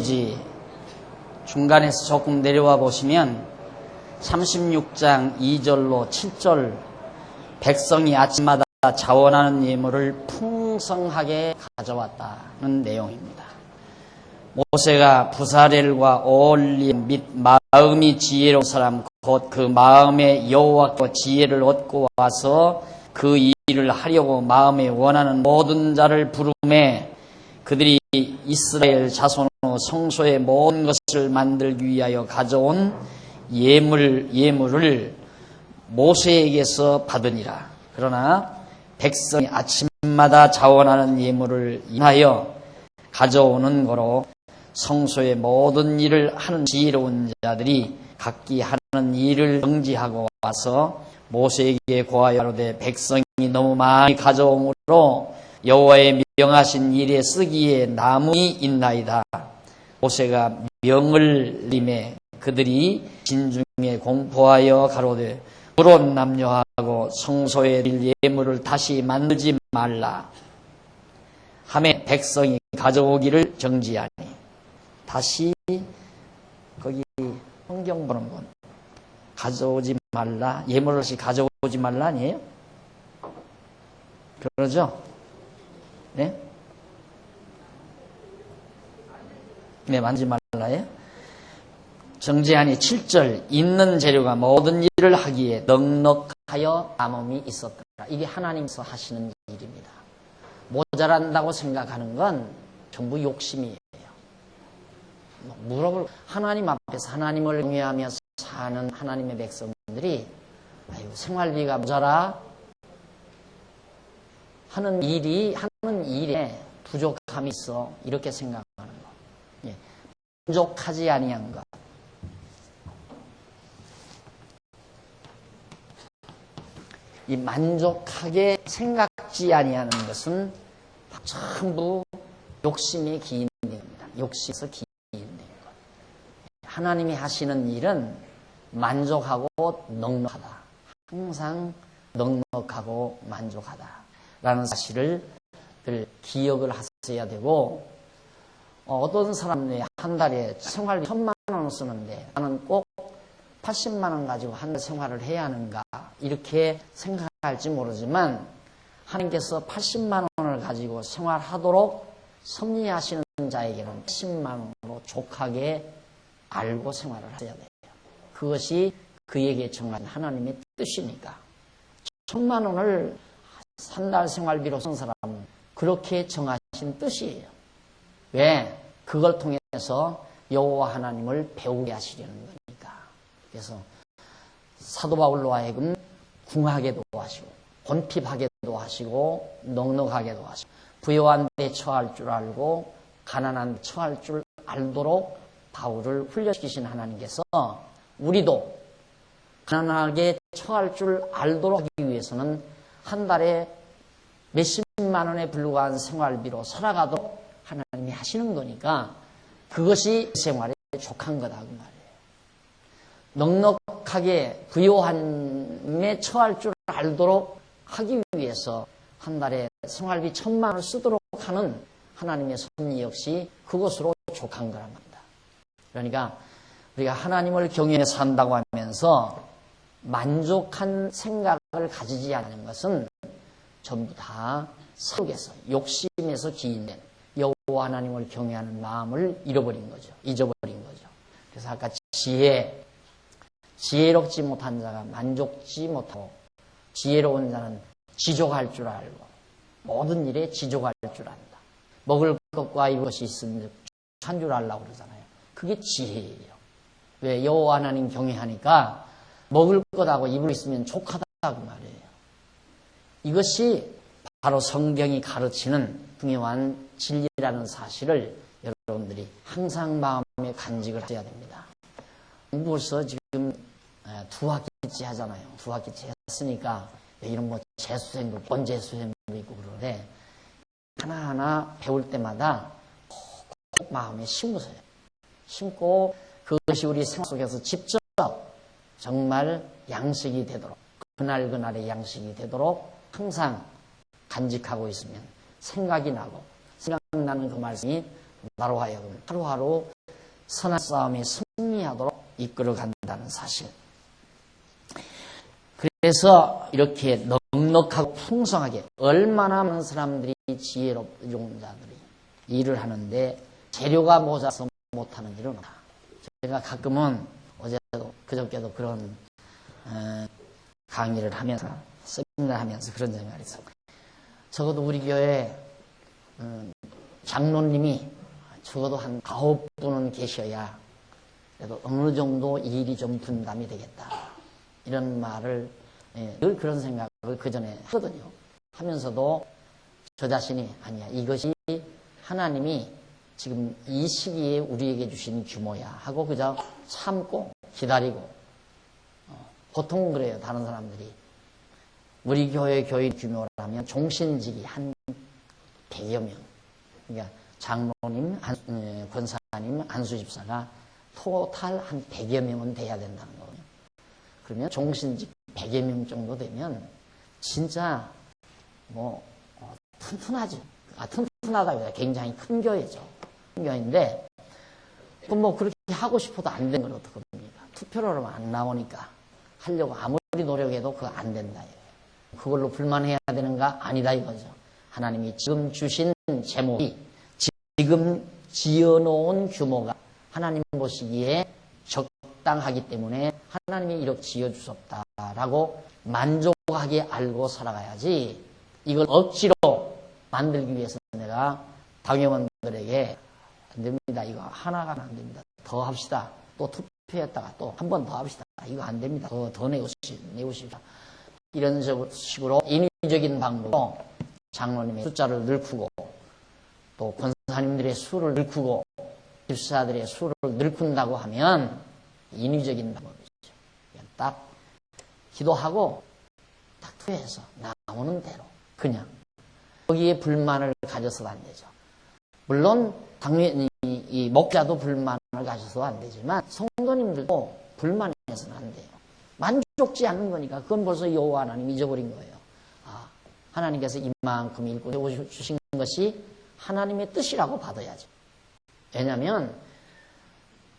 메시지 중간에서 조금 내려와 보시면 36장 2절로 7절 백성이 아침마다 자원하는 예물을 풍성하게 가져왔다는 내용입니다. 모세가 부사렐과 오홀림 및 마음이 지혜로운 사람 곧 그 마음에 여호와께 지혜를 얻고 와서 그 일을 하려고 마음에 원하는 모든 자를 부르매 그들이 이스라엘 자손의 성소의 모든 것을 만들기 위하여 가져온 예물을 모세에게서 받으니라. 그러나 백성이 아침마다 자원하는 예물을 인하여 가져오는 거로 성소의 모든 일을 하는 지혜로운 자들이 각기 하는 일을 정지하고 와서 모세에게 고하여 이르되 백성이 너무 많이 가져오므로 여호와의 명하신 일에 쓰기에 남음이 있나이다. 모세가 명을 내리매 그들이 진중에 공포하여 가로되 불온 남녀하고 성소에 드릴 예물을 다시 만들지 말라 하매 백성이 가져오기를 정지하니. 다시 거기 성경 보는 분 가져오지 말라, 예물을 다시 가져오지 말라 아니에요? 그러죠? 네? 네, 만지지 말라예요? 정지하니 7절 있는 재료가 모든 일을 하기에 넉넉하여 남음이 있었더라. 이게 하나님께서 하시는 일입니다. 모자란다고 생각하는 건 전부 욕심이에요. 하나님 앞에서 하나님을 경외하며 사는 하나님의 백성들이 아유 생활비가 모자라 하는 일에 부족함이 있어 이렇게 생각하는 것. 만족하지 아니한 것. 이 만족하게 생각지 아니하는 것은 전부 욕심이 기인된 겁니다. 욕심에서 기인된 것. 하나님이 하시는 일은 만족하고 넉넉하다. 항상 넉넉하고 만족하다라는 사실을 늘 기억을 하셔야 되고, 어떤 사람이 한 달에 생활비 1,000만 원을 쓰는데 나는 꼭 80만 원 가지고 한 달 생활을 해야 하는가 이렇게 생각할지 모르지만 하나님께서 80만 원을 가지고 생활하도록 섭리하시는 자에게는 10만 원으로 족하게 알고 생활을 하셔야 돼요. 그것이 그에게 정한 하나님의 뜻이니까. 1,000만 원을 한 달 생활비로 쓴 사람은 그렇게 정하신 뜻이에요. 왜? 그걸 통해서 여호와 하나님을 배우게 하시려는 거니까. 그래서 사도 바울로 하여금 궁하게도 하시고 곤핍하게도 하시고 넉넉하게도 하시고 부요한 데 처할 줄 알고 가난한 데 처할 줄 알도록 바울을 훈련시키신 하나님께서 우리도 가난하게 처할 줄 알도록 하기 위해서는 한 달에 몇십만 원에 불과한 생활비로 살아가도록 하나님이 하시는 거니까 그것이 생활에 족한 거다 그 말이에요. 넉넉하게 부요함에 처할 줄 알도록 하기 위해서 한 달에 생활비 1,000만 원을 쓰도록 하는 하나님의 섭리 역시 그것으로 족한 거란 말입니다. 그러니까 우리가 하나님을 경외해 산다고 하면서 만족한 생각을 가지지 않는 것은 전부 다 속에서 욕심에서 기인된 여호와 하나님을 경외하는 마음을 잊어버린 거죠. 그래서 아까 지혜롭지 못한 자가 만족지 못하고 지혜로운 자는 지족할 줄 알고 모든 일에 지족할 줄 안다. 먹을 것과 입을 것이 있으면 한 줄 알라고 그러잖아요. 그게 지혜예요. 왜? 여호와 하나님 경외하니까 먹을 것하고 입을 있으면 족하다 그 말이에요. 이것이 바로 성경이 가르치는 중요한 진리라는 사실을 여러분들이 항상 마음에 간직을 해야 됩니다. 벌써 지금 두 학기째 하잖아요. 두 학기째 했으니까 이런 뭐 재수생도 본재수생도 있고 그러는데 하나하나 배울 때마다 꼭 마음에 심으세요. 심고 그것이 우리 생활 속에서 직접 정말 양식이 되도록 그날그날의 양식이 되도록 항상 간직하고 있으면 생각이 나고 생각나는 그 말씀이 나로 하여금 하루하루 선한 싸움에 승리하도록 이끌어간다는 사실. 그래서 이렇게 넉넉하고 풍성하게 얼마나 많은 사람들이 지혜로운 자들이 일을 하는데 재료가 모자라서 못하는 일은 없다. 제가 가끔은 어제도 그저께도 그런 강의를 하면서 세미나를 하면서 그런 생각을 했어요. 적어도 우리 교회 장로님이 적어도 한 9분은 계셔야 그래도 어느 정도 일이 좀 분담이 되겠다. 이런 말을 늘 그런 생각을 그 전에 하거든요. 하면서도 저 자신이 아니야. 이것이 하나님이 지금 이 시기에 우리에게 주신 규모야 하고 그저 참고 기다리고 보통 그래요. 다른 사람들이 우리 교회 교인 규모라면 종신직이 한 100여 명 그러니까 장로님, 권사님, 안수집사가 토탈 한 100여 명은 돼야 된다는 거예요. 그러면 종신직 100여 명 정도 되면 진짜 뭐 튼튼하죠. 튼튼하다고 굉장히 큰 교회죠. 큰 교회인데 뭐 그렇게 하고 싶어도 안 되는 걸 어떡합니까? 투표로 하면 안 나오니까 하려고 아무리 노력해도 그거 안 된다. 그걸로 불만해야 되는가? 아니다 이거죠. 하나님이 지금 주신 제목이 지금 지어놓은 규모가 하나님 보시기에 적당하기 때문에 하나님이 이렇게 지어주셨다라고 만족하게 알고 살아가야지 이걸 억지로 만들기 위해서 내가 당회원들에게 안 됩니다. 이거 하나가 안 됩니다. 더 합시다. 또 투표했다가 또 한 번 더 합시다. 이거 안 됩니다. 더 내우십시다. 이런 식으로 인위적인 방법으로 장로님의 숫자를 늘크고 또 권사님들의 수를 늘크고 집사들의 수를 늘큰다고 하면 인위적인 방법이죠. 딱 기도하고 딱 투표해서 나오는 대로 그냥 거기에 불만을 가져서도 안 되죠. 물론 당연히 이 목자도 불만을 가져서도 안 되지만 성도님들도 불만해서는 안 돼요. 만족지 않는 거니까 그건 벌써 여호와 하나님 잊어버린 거예요. 하나님께서 이만큼 일꾼 세워주신 것이 하나님의 뜻이라고 받아야죠. 왜냐하면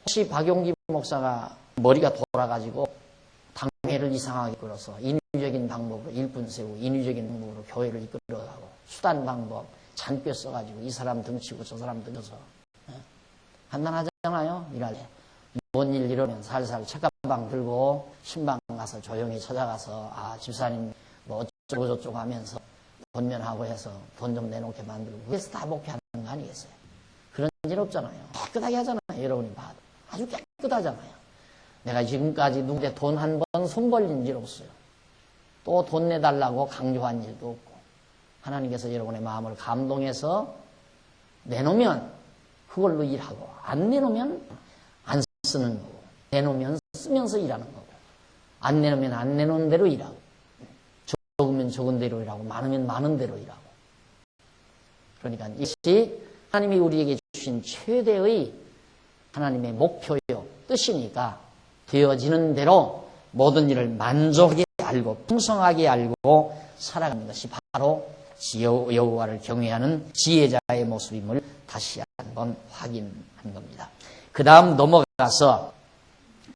혹시 박용기 목사가 머리가 돌아가지고 당회를 이상하게 끌어서 인위적인 방법으로 일꾼 세우고 인위적인 방법으로 교회를 이끌어가고 수단 방법 잔뼈 써가지고 이 사람 등치고 저 사람 등쳐서 판단하잖아요. 일할 때. 뭔 일 이러면 살살 책가방 들고 신방 가서 조용히 찾아가서 집사님 뭐 어쩌고 저쩌고 하면서 본면하고 해서 돈 좀 내놓게 만들고 그래서 다 목회하는 거 아니겠어요? 그런 일 없잖아요. 깨끗하게 하잖아요. 여러분이 봐도. 아주 깨끗하잖아요. 내가 지금까지 누구한테 돈 한 번 손 벌린 일 없어요. 또 돈 내달라고 강조한 일도 없고 하나님께서 여러분의 마음을 감동해서 내놓으면 그걸로 일하고 안 내놓으면 안 쓰는 거고 내놓으면 쓰면서 일하는 거고 안 내놓으면 안 내놓은 대로 일하고 적으면 적은 대로 일하고 많으면 많은 대로 일하고 그러니까 이것이 하나님이 우리에게 주신 최대의 하나님의 목표요 뜻이니까 되어지는 대로 모든 일을 만족하게 알고 풍성하게 알고 살아가는 것이 바로 여호와를 경외하는 지혜자의 모습임을 다시 한번 확인한 겁니다. 그 다음 넘어가서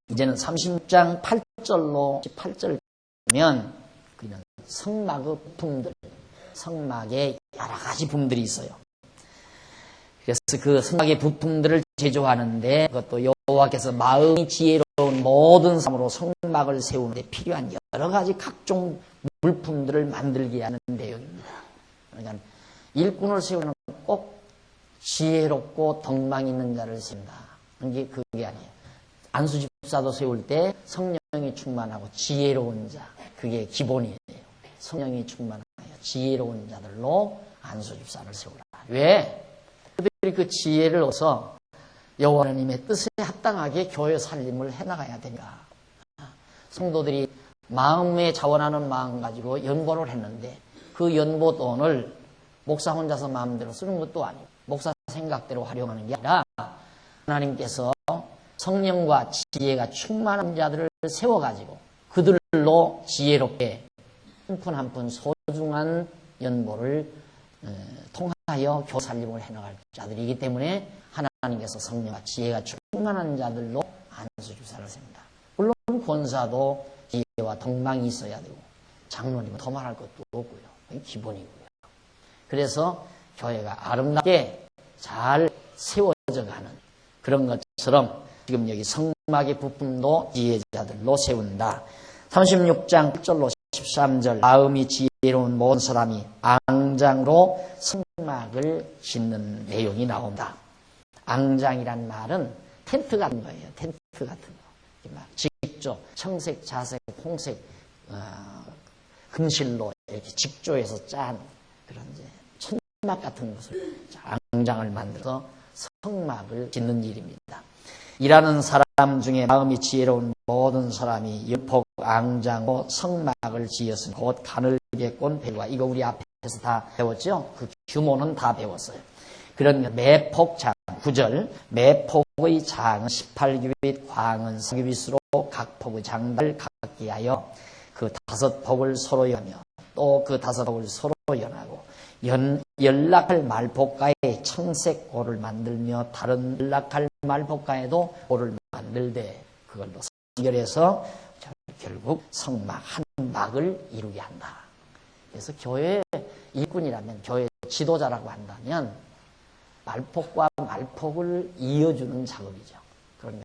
이제는 36장 8절로 18절 보면 그는 성막의 부품들, 성막에 여러 가지 부품들이 있어요. 그래서 그 성막의 부품들을 제조하는데 그것도 여호와께서 마음이 지혜로운 모든 사람으로 성막을 세우는데 필요한 여러 가지 각종 물품들을 만들게 하는 내용입니다. 그러니까 일꾼을 세우는 꼭 지혜롭고 덕망 있는 자를 세운다. 그게 아니에요. 안수집사도 세울 때 성령이 충만하고 지혜로운 자, 그게 기본이에요. 성령이 충만하여 지혜로운 자들로 안수집사를 세우라. 왜? 그들이 그 지혜를 얻어서 여호와 하나님의 뜻에 합당하게 교회 살림을 해나가야 되니까. 성도들이 마음에 자원하는 마음 가지고 연보를 했는데 그 연보 돈을 목사 혼자서 마음대로 쓰는 것도 아니고 목사 생각대로 활용하는 게 아니라 하나님께서 성령과 지혜가 충만한 자들을 세워가지고 그들로 지혜롭게 한 푼 한 푼 소중한 연보를 통하게 하여 교회 살림을 해나갈 자들이기 때문에 하나님께서 성령과 지혜가 충만한 자들로 안수집사를 세운다. 물론 권사도 지혜와 덕망이 있어야 되고 장로님은 더 말할 것도 없고요. 기본이고요. 그래서 교회가 아름답게 잘 세워져 가는 그런 것처럼 지금 여기 성막의 부품도 지혜자들로 세운다. 36장 1절로 13절 마음이 지혜로운 모든 사람이 앙장으로 성막을 짓는 내용이 나온다. 앙장이란 말은 텐트 같은 거예요. 텐트 같은 거. 직조, 청색, 자색, 홍색, 금실로 이렇게 직조해서 짠 그런 이제 천막 같은 것을 앙장을 만들어서 성막을 짓는 일입니다. 일하는 사람 중에 마음이 지혜로운 모든 사람이 연폭 앙장으로 성막을 지었으니 곧 가늘게 꼰 배와 이거 우리 앞에서 다 배웠죠? 그 규모는 다 배웠어요. 그런 매폭장 9절 매폭의 장은 18규빗 광은 4규빗으로 각 폭의 장단을 각기 하여 그 5폭을 서로 연하며 또 그 5폭을 서로 연하고 연락할 말폭가에 청색 고를 만들며 다른 연락할 말폭가에도 고를 만들되 그걸로 연결해서 결국 성막 한 막을 이루게 한다. 그래서 교회 일꾼이라면 교회 지도자라고 한다면 말폭과 말폭을 이어주는 작업이죠. 그러면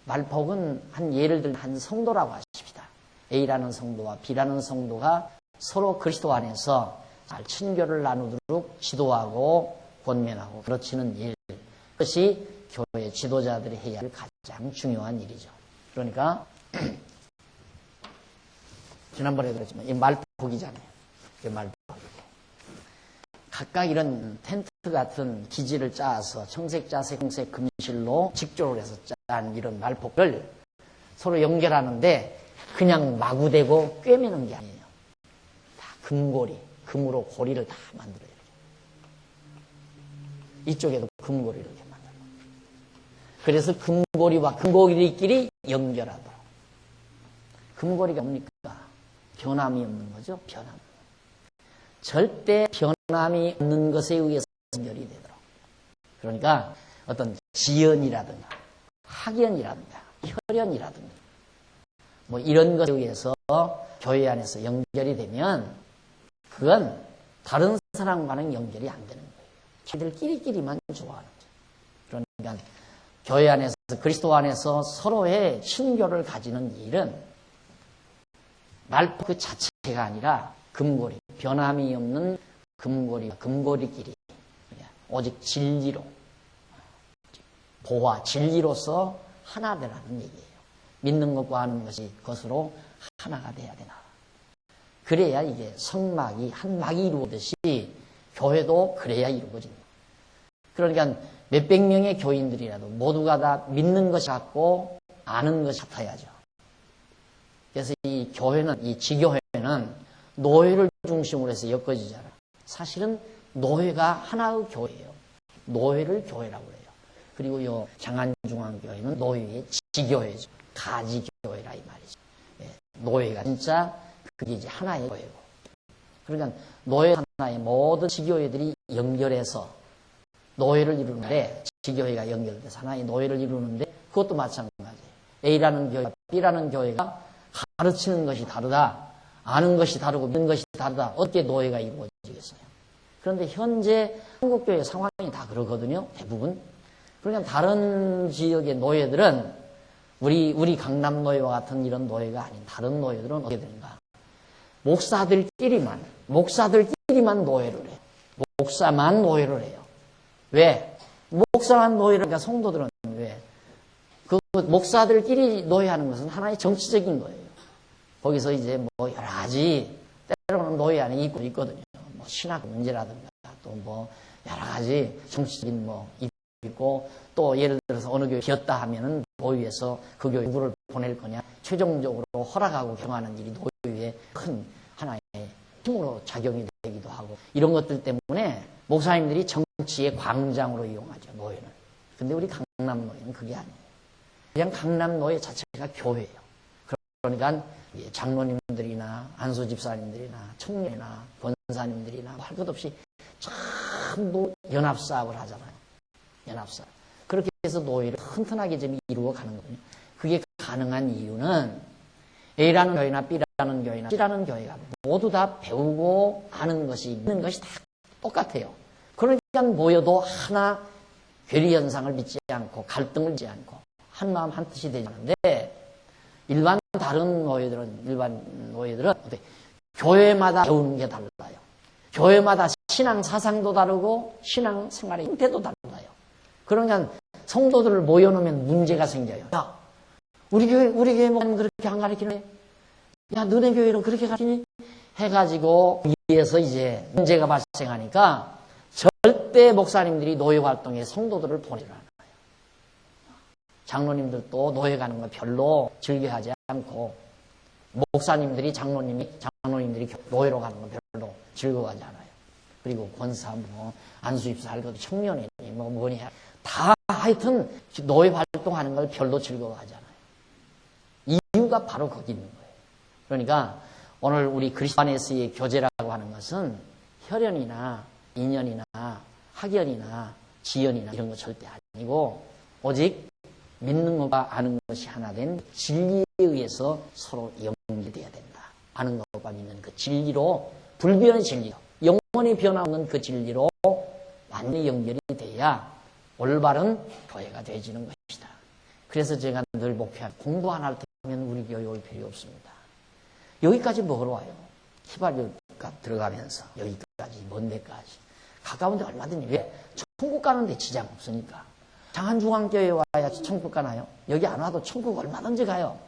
말폭은 한 예를 들면 한 성도라고 하십시다. A라는 성도와 B라는 성도가 서로 그리스도 안에서 잘 친교를 나누도록 지도하고 권면하고 가르치는 일. 그것이 교회 지도자들이 해야 할 가장 중요한 일이죠. 그러니까 지난번에도 그랬지만 이 말폭이잖아요. 이 말폭이고 각각 이런 텐트 같은 기지를 짜서 청색, 자색, 홍색, 금실로 직조를 해서 짠 이런 말폭을 서로 연결하는데 그냥 마구대고 꿰매는 게 아니에요. 다 금고리, 금으로 고리를 다 만들어요. 이쪽에도 금고리를 이렇게 만들고. 그래서 금고리와 금고리끼리 연결하도록. 금고리가 뭡니까? 변함이 없는 거죠. 변함. 절대 변함이 없는 것에 의해서 연결이 되도록. 그러니까 어떤 지연이라든가 학연이라든가 혈연이라든가 뭐 이런 것에 의해서 교회 안에서 연결이 되면 그건 다른 사람과는 연결이 안 되는 거예요. 자기들끼리만 좋아하는 거죠. 그러니까 교회 안에서 그리스도 안에서 서로의 친교를 가지는 일은 말폭 그 자체가 아니라 금고리, 변함이 없는 금고리끼리 오직 진리로 보화, 진리로서 하나 되라는 얘기예요. 믿는 것과 하는 것이 그것으로 하나가 돼야 되나. 그래야 이게 성막이 한 막이 이루어듯이 교회도 그래야 이루어집니다. 그러니까 몇백 명의 교인들이라도 모두가 다 믿는 것이 같고 아는 것이 같아야죠. 그래서 이 교회는, 이 지교회는 노예를 중심으로 해서 엮어지잖아요. 사실은 노예가 하나의 교회예요. 노예를 교회라고 해요. 그리고 이 장안중앙교회는 노예의 지교회죠. 가지교회라 이 말이죠. 노예가 진짜 그게 이제 하나의 교회고. 그러니까 노예 하나의 모든 지교회들이 연결해서 노예를 이루는데, 지교회가 연결돼서 하나의 노예를 이루는데 그것도 마찬가지예요. A라는 교회와 B라는 교회가 가르치는 것이 다르다. 아는 것이 다르고 믿는 것이 다르다. 어떻게 노예가 이루어지겠어요? 그런데 현재 한국교회 상황이 다 그러거든요. 대부분. 그러니까 다른 지역의 노예들은 우리 강남 노예와 같은 이런 노예가 아닌 다른 노예들은 어떻게 되는가? 목사들끼리만 노예를 해요. 목사만 노예를 해요. 왜? 목사만 노예를 하니까 성도들은 왜? 그 목사들끼리 노예하는 것은 하나의 정치적인 거예요. 거기서 이제 뭐 여러 가지 때로는 노예 안에 있거든요. 뭐 신학 문제라든가 또 뭐 여러 가지 정치적인 뭐 있고 또 예를 들어서 어느 교회 비었다 하면은 노예에서 그 교회 누구를 보낼 거냐 최종적으로 허락하고 경하는 일이 노예의 큰 하나의 힘으로 작용이 되기도 하고 이런 것들 때문에 목사님들이 정치의 광장으로 이용하죠. 노예는. 근데 우리 강남 노예는 그게 아니에요. 그냥 강남 노예 자체가 교회예요. 그러니까 장로님들이나 안수 집사님들이나 청년이나 권사님들이나 할 것 없이 전부 연합사업을 하잖아요. 연합사. 그렇게 해서 노예를 튼튼하게 좀 이루어가는 거거든요. 그게 가능한 이유는 A라는 교회나 B라는 교회나 C라는 교회가 모두 다 배우고 아는 것이 있는 것이 다 똑같아요. 그러니까 모여도 하나 괴리현상을 믿지 않고 갈등을 믿지 않고 한 마음 한 뜻이 되지 않는데 일반 노예들은 어때? 교회마다 배우는 게 달라요. 교회마다 신앙 사상도 다르고 신앙 생활의 형태도 달라요. 그러니까 성도들을 모여놓으면 문제가 생겨요. 야, 우리 교회 목사님 그렇게 안 가르치네? 야, 너네 교회는 그렇게 가르치니? 해가지고 위에서 이제 문제가 발생하니까 절대 목사님들이 노예 활동에 성도들을 보내지 않아요. 장로님들도 노예 가는 거 별로 즐겨하지 않고 목사님들이 장로님들이 노예로 가는 거 별로 즐거워하지 않아요. 그리고 권사, 안수입사 할것도 청년이니 뭐니 다 하여튼 노예 활동하는 걸 별로 즐거워하지 않아요. 이유가 바로 거기 있는 거예요. 그러니까 오늘 우리 그리스도 안에서의 교제라고 하는 것은 혈연이나 인연이나 학연이나 지연이나 이런 거 절대 아니고 오직 믿는 것과 아는 것이 하나 된 진리에 의해서 서로 연결되어야 된다. 아는 것과 믿는 그 진리로 불변의 진리로 영원히 변함없는 그 진리로 완전히 연결이 돼야 올바른 교회가 되어지는 것이다. 그래서 제가 늘 목표한 공부 안 할 때면 우리 교회 올 필요 없습니다. 여기까지 먹으러 와요. 휘발유가 들어가면서 여기까지 먼 데까지 가까운데 얼마든지 왜 천국 가는데 지장 없으니까 장안중앙교회 와야 천국 가나요? 여기 안 와도 천국 얼마든지 가요.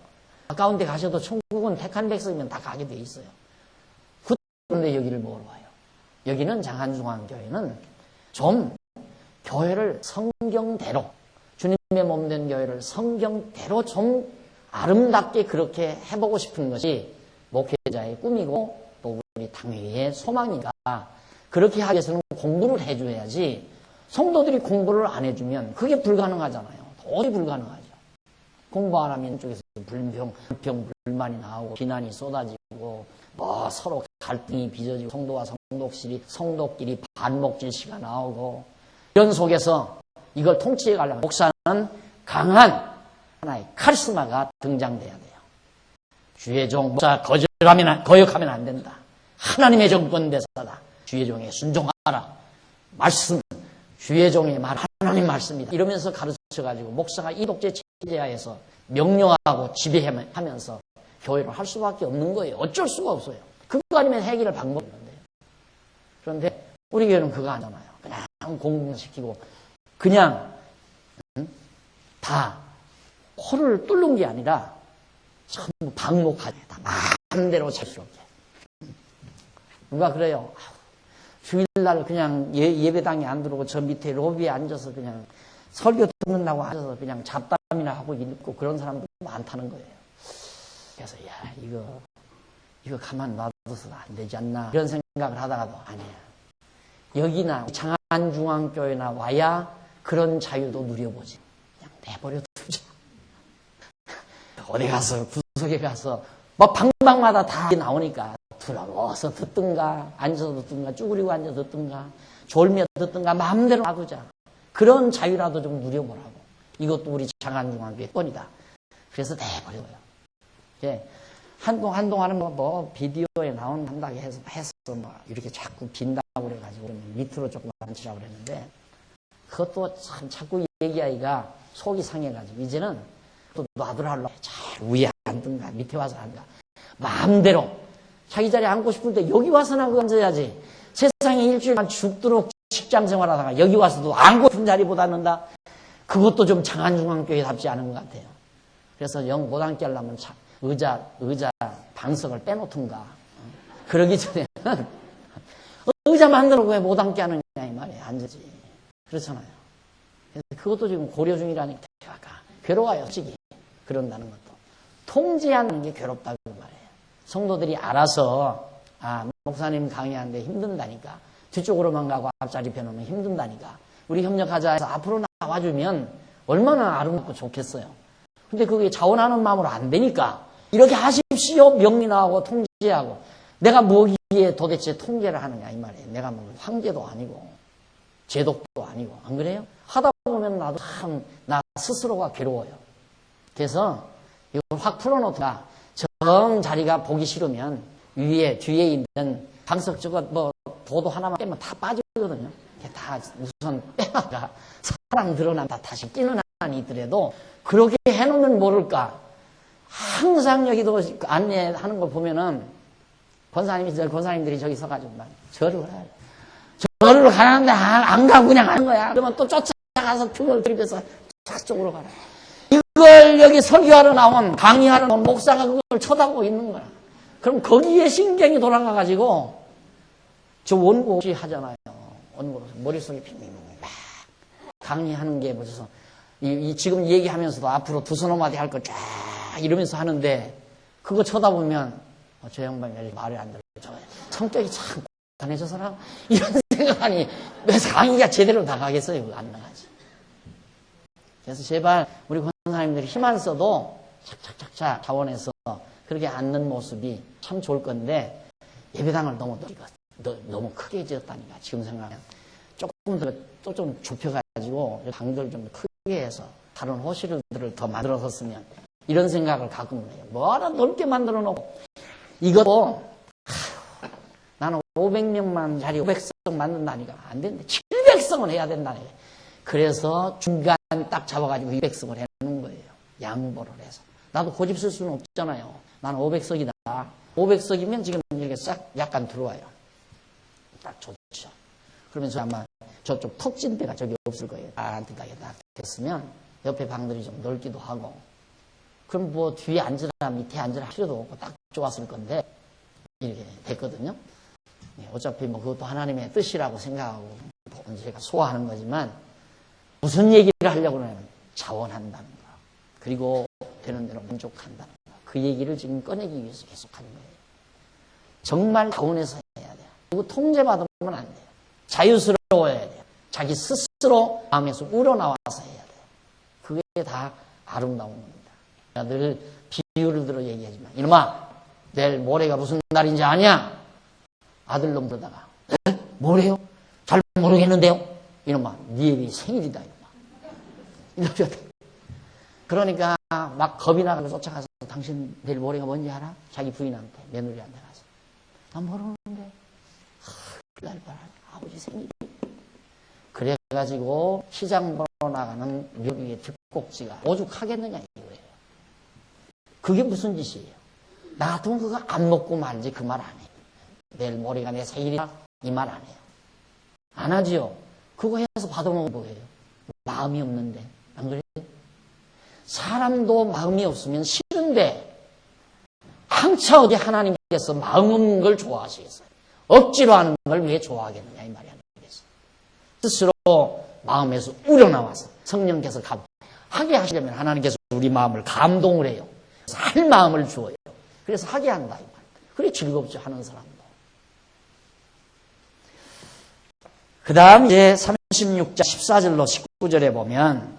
가까운 데 가셔도 천국은 택한 백성이면 다 가게 돼 있어요. 그런데 여기를 먹으러 와요. 여기는 장안중앙교회는 좀 교회를 성경대로 주님의 몸된 교회를 성경대로 좀 아름답게 그렇게 해보고 싶은 것이 목회자의 꿈이고 또 우리 당회의 소망이니까 그렇게 하기 위해서는 공부를 해줘야지 성도들이 공부를 안 해주면 그게 불가능하잖아요. 도저히 불가능하죠. 공부 안 하면 쪽에서 불만이 나오고 비난이 쏟아지고 뭐 서로 갈등이 빚어지고 성도와 성도끼리 반목질시가 나오고 이런 속에서 이걸 통치해 가려면 목사는 강한 하나의 카리스마가 등장돼야 돼요. 주의 종 목사 거역하면 안 된다. 하나님의 정권 대사다. 주의 종에 순종하라. 말씀 주의 종의 말 하나님 말씀이다. 이러면서 가르쳐가지고 목사가 이독제 체제하에서 명령하고 지배하면서 교회를 할 수밖에 없는 거예요. 어쩔 수가 없어요. 그거 아니면 해결할 방법이 없는데요. 그런데 우리 교회는 그거 아니잖아요. 그냥 공부시키고 그냥 다 코를 뚫는 게 아니라 전부 방목하게 다 마음대로 자유롭게. 누가 그래요? 주일날 그냥 예배당에 안 들어오고 저 밑에 로비에 앉아서 그냥 설교 듣는다고 앉아서 그냥 잡담이나 하고 읽고 그런 사람도 많다는 거예요. 그래서 야 이거 가만 놔둬서 안 되지 않나 이런 생각을 하다가도 아니야. 여기나 장안중앙교회나 와야 그런 자유도 누려보지. 그냥 내버려 두자. 어디 가서 구석에 가서 뭐 방방마다 다 나오니까 들어와서 듣든가 앉아서 듣든가 쭈그리고 앉아서 듣든가 졸며 듣든가 마음대로 놔두자. 그런 자유라도 좀 누려보라고. 이것도 우리 장안중앙교회 권이다. 그래서 내버려요. 예. 한동안은 뭐 비디오에 한다고 해서 뭐 이렇게 자꾸 빈다고 그래가지고 밑으로 조금 앉히라고 그랬는데 그것도 참 자꾸 얘기하기가 속이 상해가지고 이제는 또 놔두라고 잘 위에 앉든가 밑에 와서 앉든가 마음대로 자기 자리에 앉고 싶을 때 여기 와서나 앉아야지. 세상에 일주일만 죽도록 직장 생활하다가 여기 와서도 앉고 싶은 자리보다는 다 그것도 좀 장안중앙교회답지 않은 것 같아요. 그래서 영 못 앉게 하려면 의자 방석을 빼놓든가 그러기 전에는 의자 만들고 왜 못 앉게 하느냐 이 말이에요. 앉으지. 그렇잖아요. 그래서 그것도 지금 고려 중이라니까 괴로워요. 솔직히 그런다는 것도 통제하는 게 괴롭다고 말해요. 성도들이 알아서 목사님 강의하는데 힘든다니까 뒤쪽으로만 가고 앞자리 펴놓으면 힘든다니까 우리 협력하자 해서 앞으로 나와주면 얼마나 아름답고 좋겠어요. 근데 그게 자원하는 마음으로 안 되니까 이렇게 하십시오 명리나하고 통제하고 내가 뭐기에 도대체 통제를 하느냐 이 말이에요. 내가 뭐 황제도 아니고 제독도 아니고. 안 그래요? 하다 보면 나도 참, 나 스스로가 괴로워요. 그래서 이걸 확 풀어놓다가 정 자리가 보기 싫으면 위에, 뒤에 있는 방석 저거 뭐 도도 하나만 빼면 다 빠지거든요. 다 우선 빼다가 사랑 드러난다 다시 끼는 한이 있더라도 그렇게 해놓으면 모를까. 항상 여기도 안내하는 걸 보면은 권사님들이 저기 서가지고 막 절을 해요. 절을 가는데 안 가고 그냥 하는 거야. 그러면 또 쫓아가서 등을 들이면서 저쪽으로 가라. 이걸 여기 설교하러 나온 강의하러 나온 목사가 그걸 쳐다보고 있는 거야. 그럼 거기에 신경이 돌아가가지고 저 원고 없이 하잖아요. 원고로 머릿속에 빙빙 막 강의하는 게 뭐죠? 지금 얘기하면서도 앞으로 두 손 한마디 할 거 쫙 이러면서 하는데 그거 쳐다보면 저 양반이 말이 안 들어요. 성격이 참 단해 저 사람 이런 생각하니 왜 강의가 제대로 나가겠어요? 안 나가지. 그래서 제발 우리 권사님들이 힘 안 써도 착착착착 자원해서 그렇게 앉는 모습이 참 좋을 건데 예배당을 너무 크게 지었다니까. 지금 생각하면 조금 더 또 좀 좁혀가지고 방들 좀 크게 해서 다른 호실들을 더 만들어섰으면 이런 생각을 가끔은 해요. 뭐라 넓게 만들어 놓고 이것도 나는 500명만 자리 500석 만든다니까 안 되는데 700석은 해야 된다니까. 그래서 중간 딱 잡아가지고 200석을 해놓은 거예요. 양보를 해서. 나도 고집 쓸 수는 없잖아요. 나는 500석이다. 500석이면 지금 이렇게 싹 약간 들어와요. 딱 좋죠. 그러면서 아마 저쪽 턱진 데가 저기 없을 거예요. 따뜻하게 딱 됐으면 옆에 방들이 좀 넓기도 하고. 그럼 뭐 뒤에 앉으라 밑에 앉으라 할 필요도 없고 딱 좋았을 건데 이렇게 됐거든요. 어차피 뭐 그것도 하나님의 뜻이라고 생각하고 제가 소화하는 거지만 무슨 얘기를 하려고 하냐면 자원한다는 거. 그리고 되는 대로 만족한다는 거. 그 얘기를 지금 꺼내기 위해서 계속 하는 거예요. 정말 자원해서 해야 돼요. 그리고 통제받으면 안 돼요. 자유스러워야 돼요. 자기 스스로 마음에서 우러나와서 해야 돼요. 그게 다 아름다운 겁니다. 내가 늘 비유를 들어 얘기하지만 이놈아 내일 모레가 무슨 날인지 아냐? 아들놈 그러다가 뭐래요? 잘 모르겠는데요? 이놈아 네 생일이다 이놈아. 그러니까 막 겁이 나가서 쫓아가서 당신 내일 모레가 뭔지 알아? 자기 부인한테 며느리한테 가서 난 모르는데 날 봐라 아버지 생일이. 그래가지고 시장 보러 나가는 묘기의 뒷꼭지가 오죽하겠느냐 이거예요. 그게 무슨 짓이에요? 나 같으면 그거 안 먹고 말지 그 말 안 해요. 내일 모레가 내 생일이라 이 말 안 해요. 안 하지요. 그거 해서 받아먹어 뭐예요? 마음이 없는데 안 그래요? 사람도 마음이 없으면 싫은데 한차 어디 하나님께서 마음 없는 걸 좋아하시겠어요? 억지로 하는 걸 왜 좋아하겠느냐 이 말이 안 되겠어요. 스스로 마음에서 우러나와서 성령께서 하게 하시려면 하나님께서 우리 마음을 감동을 해요. 그래서 할 마음을 주어요. 그래서 하게 한다 이 말. 그래 즐겁죠 하는 사람도. 그 다음 이제 36장 14절로 19절에 보면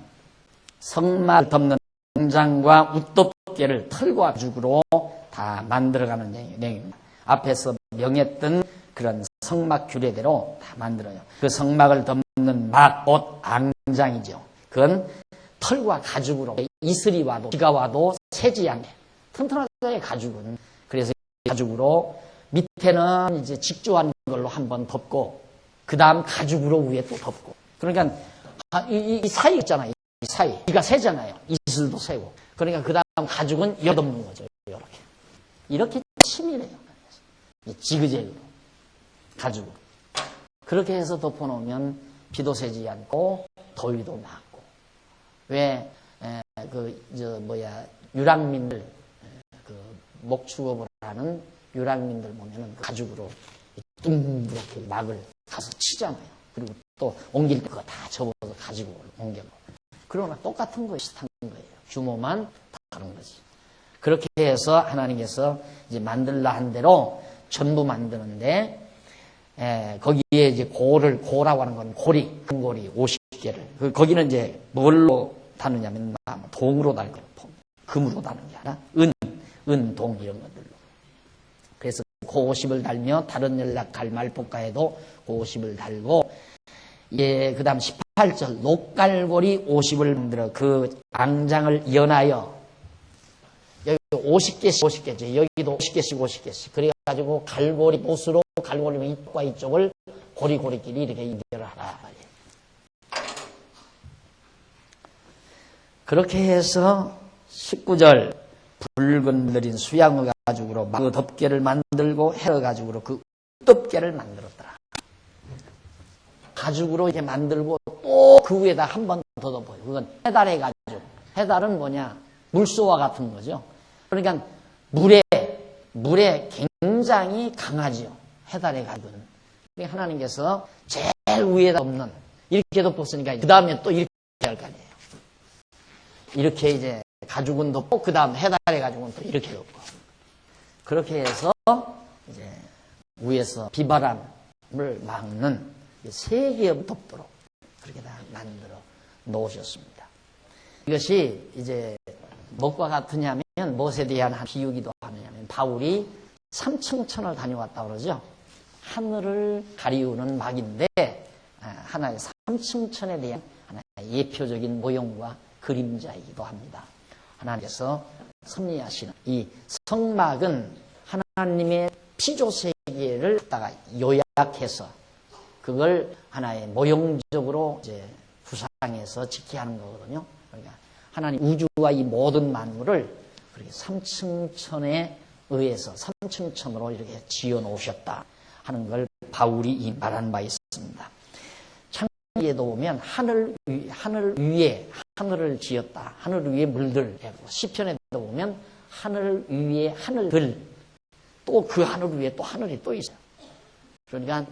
성막을 덮는 공장과 웃덮개를 털과 가죽으로 다 만들어가는 내용입니다. 앞에서 명했던 그런 성막 규례대로 다 만들어요. 그 성막을 덮는 막, 옷, 앙장이죠. 그건 털과 가죽으로 이슬이 와도 비가 와도 새지 않게 튼튼하게 가죽은. 그래서 가죽으로 밑에는 이제 직조한 걸로 한번 덮고 그 다음 가죽으로 위에 또 덮고. 그러니까 이 사이 있잖아요. 이 사이. 비가 새잖아요. 이슬도 새고. 그러니까 그 다음 가죽은 엿덮는 거죠. 이렇게 치밀해요. 지그재그로. 가죽으로. 그렇게 해서 덮어놓으면 비도 새지 않고 더위도 막고. 왜 유랑민들 목축업을 하는 유랑민들 보면은 가죽으로 둥그렇게 막을 가서 치잖아요. 그리고 또 옮길 때 그거 다 접어서 가지고 옮겨놓고. 그러나 똑같은 거 비슷한 거예요. 규모만 다른 거지. 그렇게 해서 하나님께서 이제 만들라 한 대로 전부 만드는데 거기에 이제 고라고 하는 건 고리, 금고리 50개를. 거기는 이제 뭘로 다느냐면 동으로 달 거예요. 금으로 다는 게 아니라 은, 동 이런 것들로. 그래서 고50을 달며 다른 연락 갈말복가에도 고50을 달고 예, 그 다음 18절. 녹갈고리 50을 만들어 그 앙장을 연하여, 여기 50개씩 50개죠. 여기도 50개씩 50개씩. 그래가지고 갈고리 못으로 갈고리 이쪽과 이쪽을 고리고리끼리 이렇게 연결하라. 그렇게 해서 19절. 붉은 느린 수양의 가죽으로 그 덮개를 만들고 헤어 가죽으로 그 덮개를 만들었더라. 가죽으로 이렇게 만들고 또 그 위에다 한 번 더 덮어요. 그건 해달의 가죽. 해달은 뭐냐? 물소와 같은 거죠. 그러니까 물에 굉장히 강하지요. 해달의 가죽은. 하나님께서 제일 위에다 덮는, 이렇게 덮었으니까 그 다음에 또 이렇게 할 거 아니에요. 이렇게 이제 가죽은 덮고 그 다음 해달의 가죽은 또 이렇게 덮고, 그렇게 해서 이제 위에서 비바람을 막는 세 개의 덮도록 그렇게 다 만들어 놓으셨습니다. 이것이 이제 무엇과 같으냐면, 무엇에 대한 비유기도 하느냐면, 바울이 삼층천을 다녀왔다 그러죠. 하늘을 가리우는 막인데 하나의 삼층천에 대한 하나의 예표적인 모형과 그림자이기도 합니다. 하나님께서 섭리하시는 이 성막은 하나님의 피조세계를 갖다가 요약해서 그걸 하나의 모형적으로 이제 구상해서 지켜야 하는 거거든요. 그러니까 하나님 우주와 이 모든 만물을 그렇게 삼층천에 의해서 삼층천으로 이렇게 지어 놓으셨다 하는 걸 바울이 이 말한 바 있습니다. 창세기에도 보면 하늘 위에 하늘을 지었다. 하늘 위에 물들. 시편에도 보면 하늘 위에 하늘들. 또 그 하늘 위에 또 하늘이 또 있어요. 그러니까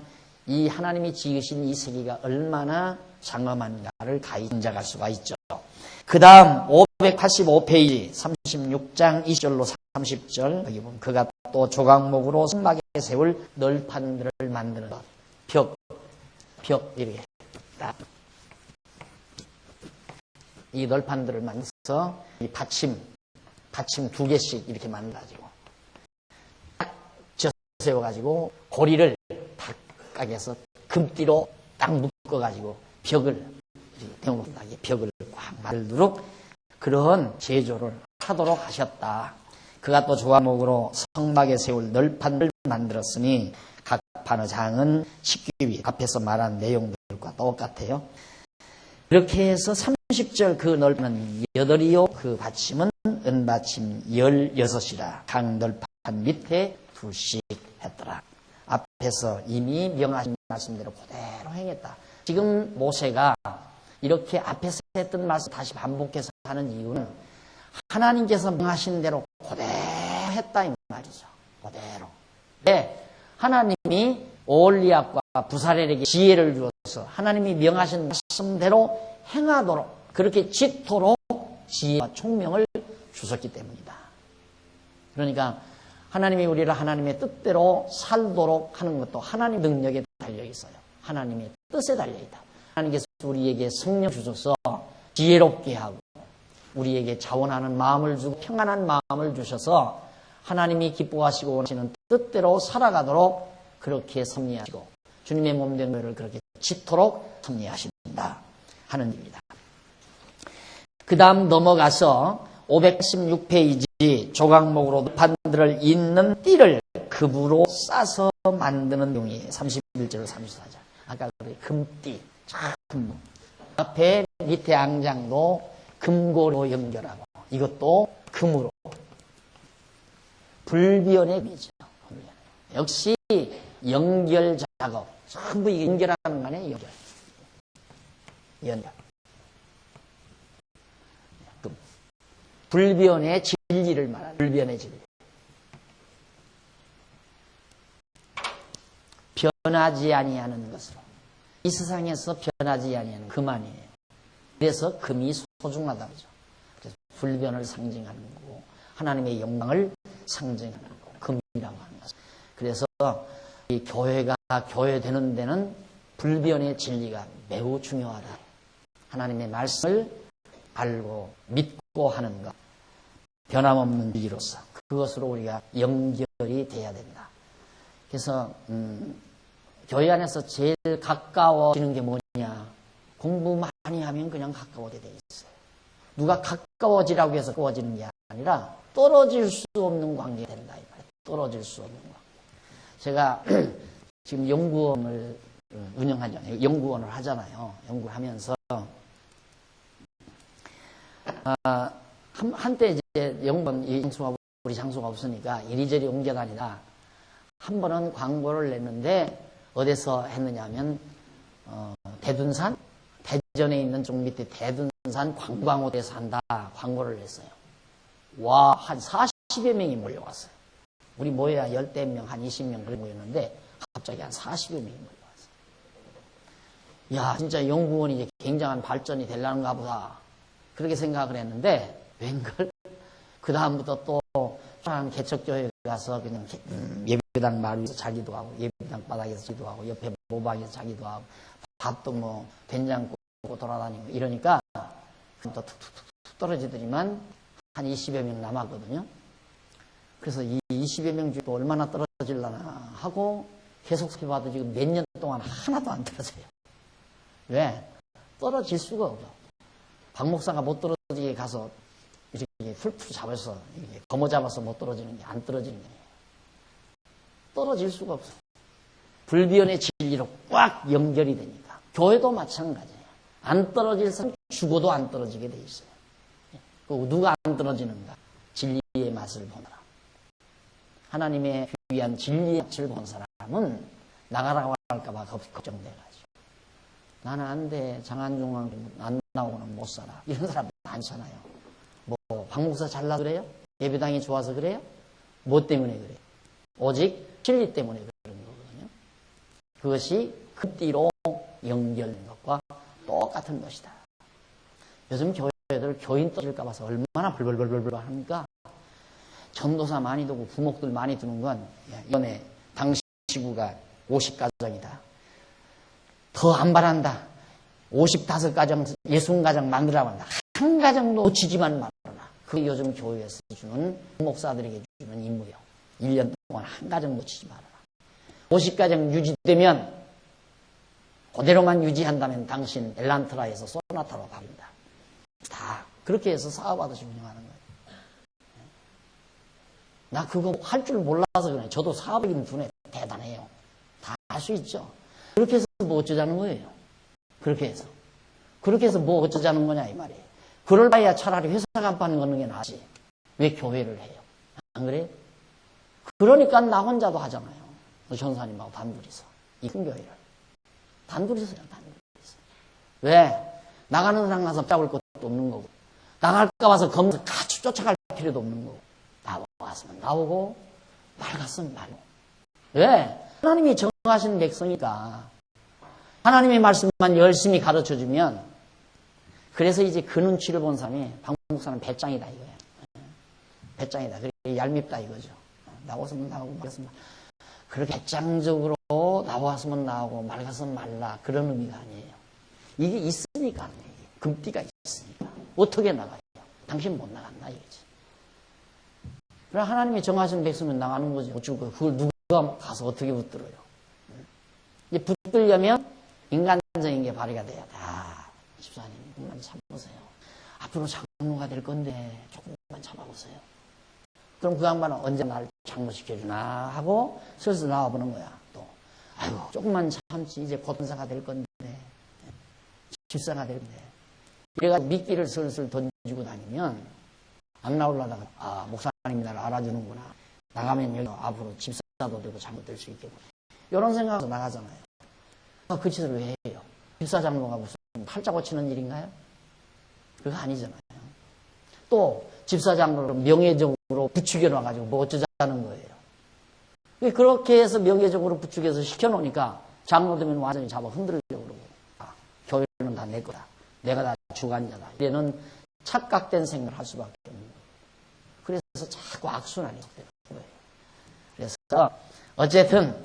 이 하나님이 지으신 이 세계가 얼마나 장엄한가를 가히 짐작할 수가 있죠. 그 다음 585페이지 36장 20절로 30절 여기 보면 그가 또 조각목으로 성막에 세울 널판들을 만드는 것. 벽 이렇게 딱 이 널판들을 만들어서 이 받침 2개씩 이렇게 만들어가지고 딱 세워가지고 고리를 딱 까게서 금띠로 딱 묶어가지고 벽을 대목나게 벽을 꽉 만들도록 그런 제조를 하도록 하셨다. 그가 또 조각목으로 성막에 세울 널판을 만들었으니 각 판의 장은 식기 위 앞에서 말한 내용들과 똑같아요. 이렇게 해서 30절 그 널판은 8이요 그 받침은 은받침 16이라 각 널판 밑에 2씩 했더라. 앞에서 이미 명하신 말씀대로 그대로 행했다. 지금 모세가 이렇게 앞에서 했던 말씀 다시 반복해서 하는 이유는 하나님께서 명하신 대로 그대로 했다 이 말이죠. 그대로. 네, 하나님이 오홀리압과 부살엘에게 지혜를 주어서 하나님이 명하신 말씀대로 행하도록 그렇게 짓도록 지혜와 총명을 주셨기 때문이다. 그러니까 하나님이 우리를 하나님의 뜻대로 살도록 하는 것도 하나님 능력에 달려있어요. 하나님의 뜻에 달려있다. 하나님께서 우리에게 성령 주셔서 지혜롭게 하고 우리에게 자원하는 마음을 주고 평안한 마음을 주셔서 하나님이 기뻐하시고 원하시는 뜻대로 살아가도록 그렇게 섭리하시고 주님의 몸된 것을 그렇게 짓도록 섭리하신다 하는 일입니다. 그 다음 넘어가서 516페이지 조각목으로 판들을 잇는 띠를 금으로 싸서 만드는 용이 31절 34절 아까 그 금띠 금 앞에 밑에 앙장도 금고로 연결하고 이것도 금으로 불변의 금이죠. 역시 연결 작업 전부 이게 연결하는 만에 연결 금 불변의 진리를 말하는 불변의 진리 변하지 아니하는 것으로 이 세상에서 변하지 아니하는 금만이에요. 그래서 금이 소중하다고 하죠. 그래서 불변을 상징하는 거고 하나님의 영광을 상징하는 거고 금이라고 하는 것은. 그래서 이 교회가 교회되는 데는 불변의 진리가 매우 중요하다. 하나님의 말씀을 알고 믿고 하는 것. 변함없는 진리로서 그것으로 우리가 연결이 돼야 된다. 그래서 교회 안에서 제일 가까워지는 게 뭐냐? 공부 많이 하면 그냥 가까워지게 돼 있어요. 누가 가까워지라고 해서 가까워지는 게 아니라 떨어질 수 없는 관계가 된다. 이 말이에요. 떨어질 수 없는 관계. 제가 지금 연구원을 운영하잖아요. 연구원을 하잖아요. 연구를 하면서 한때 이제 연구원 우리 장소가 없으니까 이리저리 옮겨다니다 한 번은 광고를 냈는데 어디서 했느냐면 대둔산 대전에 있는 쪽 밑에 대둔산 관광호대에서 한다 광고를 냈어요. 와, 한 40여 명이 몰려왔어요. 우리 모여야 10대 명, 한 20명 그렇게 모였는데 갑자기 한 40여 명이 몰려왔어요. 야, 진짜 연구원이 이제 굉장한 발전이 되려는가 보다. 그렇게 생각을 했는데 웬걸 그 다음부터 또 개척교회 가서 그냥 예배당 말 위에서 자기도 하고 예배당 바닥에서 자기도 하고 옆에 모방에서 자기도 하고 밥도 뭐 된장국 돌아다니고 이러니까 또 툭툭툭 떨어지더니만 한 20여 명 남았거든요. 그래서 이 20여 명 중에 또 얼마나 떨어질라나 하고 계속 해봐도 지금 몇 년 동안 하나도 안 떨어져요. 왜? 떨어질 수가 없어. 박 목사가 못 떨어지게 가서 이렇게 풀풀 잡아서 이렇게 거머 잡아서 못 떨어지는 게 안 떨어지는 거예요. 떨어질 수가 없어. 불변의 진리로 꽉 연결이 되니까. 교회도 마찬가지예요. 안 떨어질 사람 죽어도 안 떨어지게 돼 있어요. 그리고 누가 안 떨어지는가? 진리의 맛을 보느라. 하나님의 위한 진리의 맛을 본 사람은 나가라고 할까봐 걱정돼가지고. 나는 안 돼. 장안중앙 안 나오고는 못 살아. 이런 사람 많잖아요. 뭐 박목사 잘나 그래요? 예배당이 좋아서 그래요? 뭐 때문에 그래요? 오직 진리 때문에 그런 거거든요. 그것이 급뒤로 연결된 것과 똑같은 것이다. 요즘 교회들 교인 떨어질까 봐서 얼마나 벌벌벌벌 합니까? 전도사 많이 두고 부목들 많이 두는 건 이번에 당시 지구가 50가정이다. 더 안 바란다. 55가정, 60가정 만들라고 한다. 한 가정도 놓치지만 말아라. 그게 요즘 교회에서 주는 목사들에게 주는 임무요. 1년 동안 한 가정 놓치지 말아라. 50가정 유지되면 그대로만 유지한다면 당신 엘란트라에서 소나타로 바뀐다. 다 그렇게 해서 사업하듯이 운영하는 거예요. 나 그거 할 줄 몰라서 그래. 저도 사업인 분에 대단해요. 다 할 수 있죠. 그렇게 해서 뭐 어쩌자는 거예요. 그렇게 해서. 그렇게 해서 뭐 어쩌자는 거냐 이 말이에요. 그럴 바에야 차라리 회사 간판 걷는 게 낫지. 왜 교회를 해요? 안 그래요? 그러니까 나 혼자도 하잖아요. 전사님하고 단둘이서. 이 큰 교회를. 단둘이서요. 단둘이서. 왜? 나가는 사람 가서 잡을 것도 없는 거고. 나갈까 봐서 검사 같이 쫓아갈 필요도 없는 거고. 나왔으면 나오고 말갔으면 말고. 왜? 하나님이 정하신 백성이니까. 하나님의 말씀만 열심히 가르쳐주면 그래서 이제 그 눈치를 본 사람이 박 목사는 배짱이다 이거예요. 배짱이다. 그래 얄밉다 이거죠. 나왔으면 나오고 말았으면 그렇게 배짱적으로 나왔으면 나오고 말았으면 말라 그런 의미가 아니에요. 이게 있으니까 금띠가 있으니까 어떻게 나가요? 당신 못 나간다 이거지. 그럼 하나님이 정하신 백성은 나가는 거지. 어쩌고 그걸 누가 가서 어떻게 붙들어요? 이제 붙들려면 인간적인 게 발휘가 돼야 돼. 아, 집사님, 조금만 참으세요. 앞으로 장로가 될 건데 조금만 참아보세요. 그럼 그 양반은 언제 날 장로시켜주나 하고 슬슬 나와보는 거야. 또, 아이고, 조금만 참지. 이제 권사가 될 건데, 집사가 될 건데. 이래가지고 미끼를 슬슬 던지고 다니면 안 나오려다가, 아, 목사님이 나를 알아주는구나. 나가면 여기 앞으로 집사도 되고 잘못될 수 있겠구나. 이런 생각으로 나가잖아요. 그 짓을 왜 해요? 집사장로가 무슨 팔자 고치는 일인가요? 그거 아니잖아요. 또 집사장로를 명예적으로 부추겨 놔가지고 뭐 어쩌자는 거예요. 그렇게 해서 명예적으로 부추겨서 시켜놓으니까 장로 되면 완전히 잡아 흔들려고 그러고 아, 교회는 다 내 거다. 내가 다 주관자다. 이래는 착각된 생각을 할 수밖에 없는 거예요. 그래서 자꾸 악순환이 되는 거예요. 그래서 어쨌든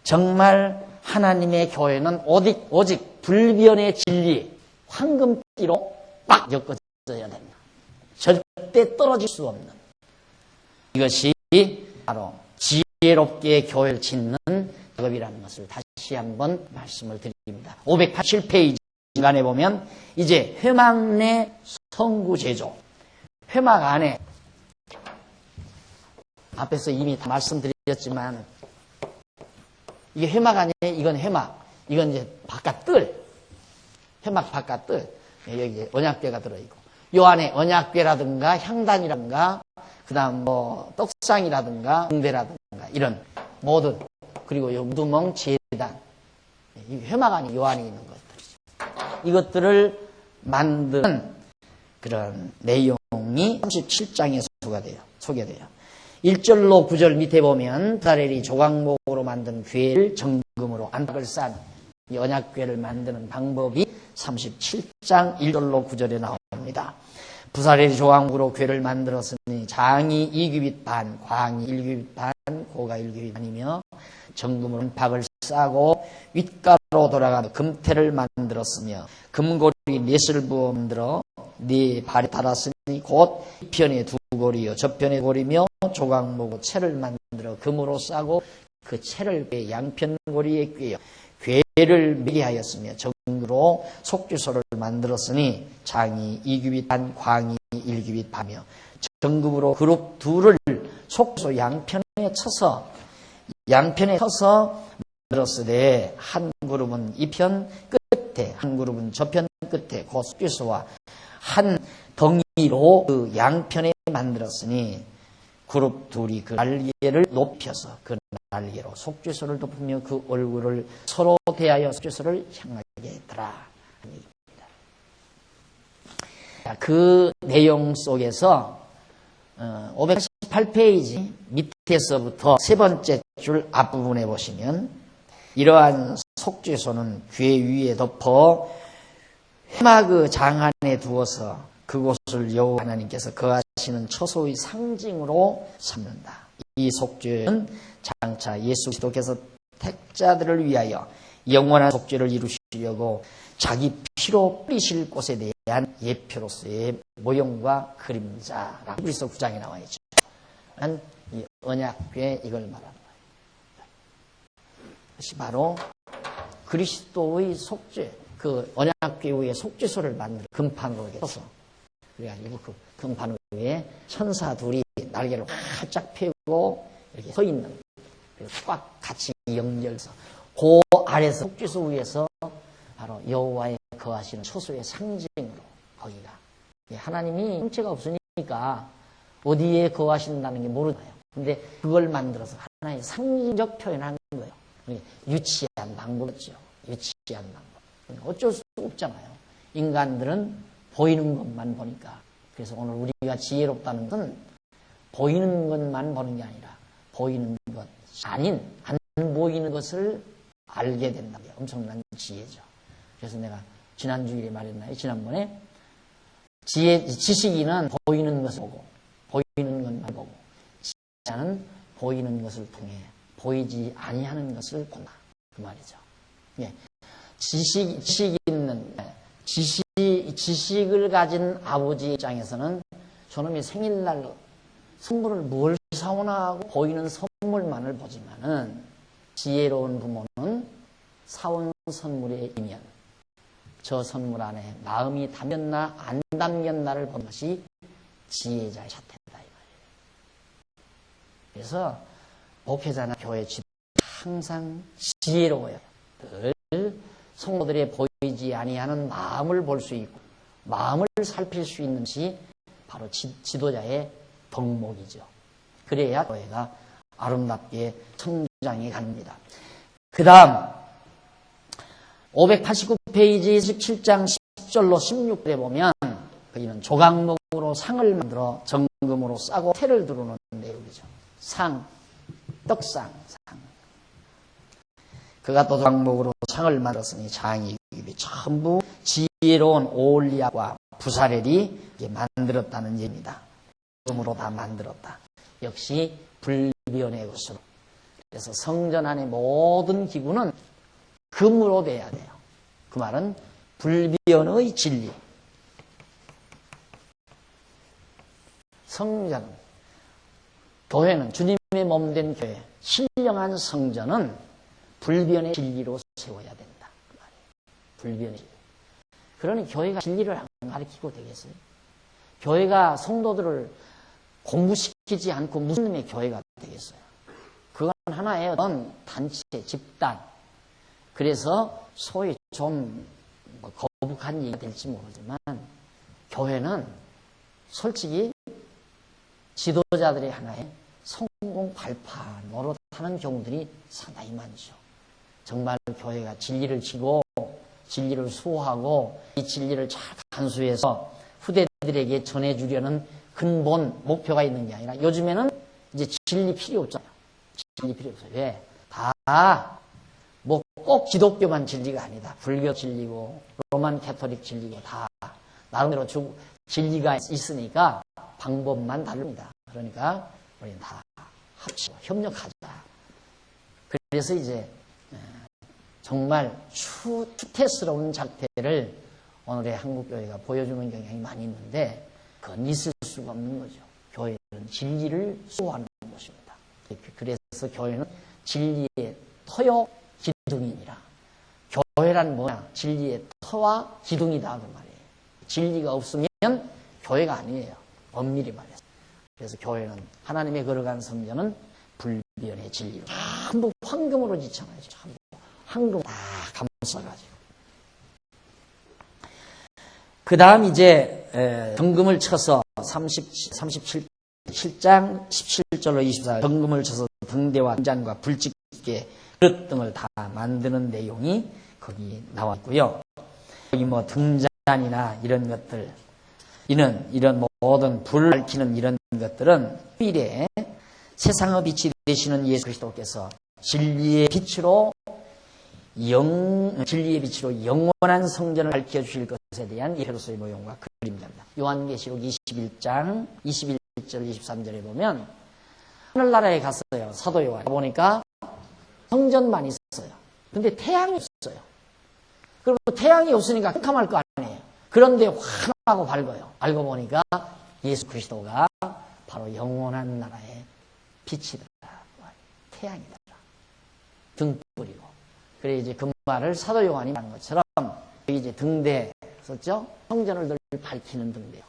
정말 하나님의 교회는 오직 불변의 진리, 황금띠로 딱 엮어져야 된다. 절대 떨어질 수 없는. 이것이 바로 지혜롭게 교회를 짓는 작업이라는 것을 다시 한번 말씀을 드립니다. 587페이지 중간에 보면 이제 회막 내 성구 제조. 회막 안에 앞에서 이미 다 말씀드렸지만 이게 회막 아니에요. 이건 회막. 이건 이제 바깥 뜰. 회막 바깥 뜰. 여기 언약궤가 들어있고 요 안에 언약궤라든가 향단이라든가 그 다음 뭐 떡상이라든가 등대라든가 이런 모든 그리고 요 무두멍 제단 이 회막 안이 요 안에 있는 것들이죠. 이것들을 만드는 그런 내용이 37장에 소개돼요. 1절로 9절 밑에 보면 부사렐이 조각목으로 만든 궤를 정금으로 안박을 싼 이 언약궤를 만드는 방법이 37장 1절로 9절에 나옵니다. 부사렐이 조각목으로 궤를 만들었으니 장이 2규빗 반, 광이 1규빗 반, 고가 1규빗 반이며 정금으로 박을 싸고 윗가로 돌아가는 금태를 만들었으며 금고리 넷을 부어 만들어 네 발에 달았으니 곧 이편에 두 고리요 저편에 고리며 조각목으로 채를 만들어 금으로 싸고 그 채를 양편 고리에 꿰어 궤를 매게 하였으며 정금으로 속죄소를 만들었으니 장이 2규빗 반 광이 1규빗 반이며 정금으로 그룹 둘을 속죄소 양편에 쳐서 만들었으되 한 그룹은 이편 끝에 한 그룹은 저편 끝에 그 속죄소와 한 덩이로 그 양편에 만들었으니 그룹 둘이 그 날개를 높여서 그 날개로 속죄소를 덮으며 그 얼굴을 서로 대하여 속죄소를 향하게 했더라. 그 내용 속에서 588페이지 밑에서부터 세 번째 줄 앞부분에 보시면 이러한 속죄소는 궤 위에 덮어 회막 장 안에 두어서 그곳을 여호와 하나님께서 거하시는 처소의 상징으로 삼는다. 이 속죄는 장차 예수 그리스도께서 택자들을 위하여 영원한 속죄를 이루시려고 자기 피로 뿌리실 곳에 대한 예표로서의 모형과 그림자라고 그리스도 9장에 나와 있죠. 난 이 언약궤 이걸 말하는 거예요. 그것이 바로 그리스도의 속죄, 그 언약궤 위에 속죄소를 만들어 금판으로 써서 그래가지고 그 금판 위에 천사 둘이 날개를 활짝 펴고 이렇게 서 있는 그리고 꽉 같이 연결해서 그 아래서 속죄소 위에서 바로 여호와의 거하시는 처소의 상징으로 거기가 하나님이 형체가 없으니까 어디에 거하신다는 게 모르잖아요. 근데 그걸 만들어서 하나의 상징적 표현한 거예요. 유치한 방법이죠. 유치한 방법. 어쩔 수 없잖아요. 인간들은 보이는 것만 보니까. 그래서 오늘 우리가 지혜롭다는 것은 보이는 것만 보는 게 아니라 보이는 것 아닌 안 보이는 것을 알게 된다는 게 엄청난 지혜죠. 그래서 내가 지난 주일에 말했나요? 지난번에 지식인은 보이는 것을 보고 보이는 것만 보고 지혜자는 보이는 것을 통해 보이지 아니하는 것을 본다. 그 말이죠. 예. 지식을 가진 아버지 입장에서는 저놈이 생일날 선물을 뭘 사오나 하고 보이는 선물만을 보지만은 지혜로운 부모는 사온 선물의 이면 저 선물 안에 마음이 담겼나 안 담겼나를 보는 것이 지혜자의 자태다 이 말이에요. 그래서 목회자나 교회 지도 항상 지혜로워요. 늘 성도들의 보이지 아니하는 마음을 볼 수 있고 마음을 살필 수 있는 것이 바로 지도자의 덕목이죠. 그래야 교회가 아름답게 성장해 갑니다. 그 다음 589페이지 17장 10절로 16절에 보면 거기는 조각목으로 상을 만들어 정금으로 싸고 태를 두르는 내용이죠. 상, 떡상, 상. 그가 또 조각목으로 상을 만들었으니 장이 전부 지혜로운 오올리압과 부사렐이 만들었다는 얘기입니다. 금으로 다 만들었다. 역시 불변의 것으로. 그래서 성전 안의 모든 기구는 금으로 돼야 돼요. 그 말은 불변의 진리. 성전, 교회는 주님의 몸된 교회, 신령한 성전은 불변의 진리로 세워야 된다. 그 말이에요. 불변의 진리. 그러니 교회가 진리를 안 가르치고 되겠어요? 교회가 성도들을 공부시키지 않고 무슨 놈의 교회가 되겠어요? 그건 하나의 어떤 단체, 집단. 그래서 소위 좀 거북한 얘기가 될지 모르지만 교회는 솔직히 지도자들의 하나의 성공 발판 노릇하는 경우들이 상당히 많죠. 정말 교회가 진리를 지고 진리를 수호하고 이 진리를 잘 간수해서 후대들에게 전해주려는 근본 목표가 있는 게 아니라 요즘에는 이제 진리 필요 없잖아요. 진리 필요 없어요. 왜? 다 뭐 꼭 기독교만 진리가 아니다. 불교 진리고 로만 캐토릭 진리고 다 나름대로 진리가 있으니까 방법만 다릅니다. 그러니까 우리는 다 합치고 협력하자. 그래서 이제 정말 추태스러운 작태를 오늘의 한국교회가 보여주는 경향이 많이 있는데 그건 있을 수가 없는 거죠. 교회는 진리를 수호하는 것입니다. 그래서 교회는 진리의 터요 기둥이니라. 교회란 뭐냐? 진리의 터와 기둥이다 그 말이에요. 진리가 없으면 교회가 아니에요. 엄밀히 말해서. 그래서 교회는 하나님의 걸어간 성전은 불변의 진리로 전부 황금으로 지잖아요. 전부 황금 다 감싸가지고. 그 다음 이제 정금을 쳐서 37장 17절로 24절 정금을 쳐서 등대와 등잔과 불짓게 그릇 등을 다 만드는 내용이 거기 나와 있고요. 여기 뭐 등잔이나 이런 것들 이런 모든 불을 밝히는 이런 것들은 후일에 세상의 빛이 되시는 예수 그리스도께서 진리의 빛으로 영원한 성전을 밝혀주실 것에 대한 예루살렘의 모형과 그림자입니다. 요한계시록 21장 21절 23절에 보면 하늘나라에 갔어요. 사도 요한 보니까 성전만 있어요. 근데 태양이 없어요. 그리고 태양이 없으니까 깜깜할 거 아니에요. 그런데 환하고 밝아요. 알고 보니까 예수 그리스도가 바로 영원한 나라의 빛이더라. 태양이더라. 등불이고. 그래 이제 그 말을 사도 요한이 한 것처럼 여기 이제 등대 썼죠? 성전을 늘 밝히는 등대요.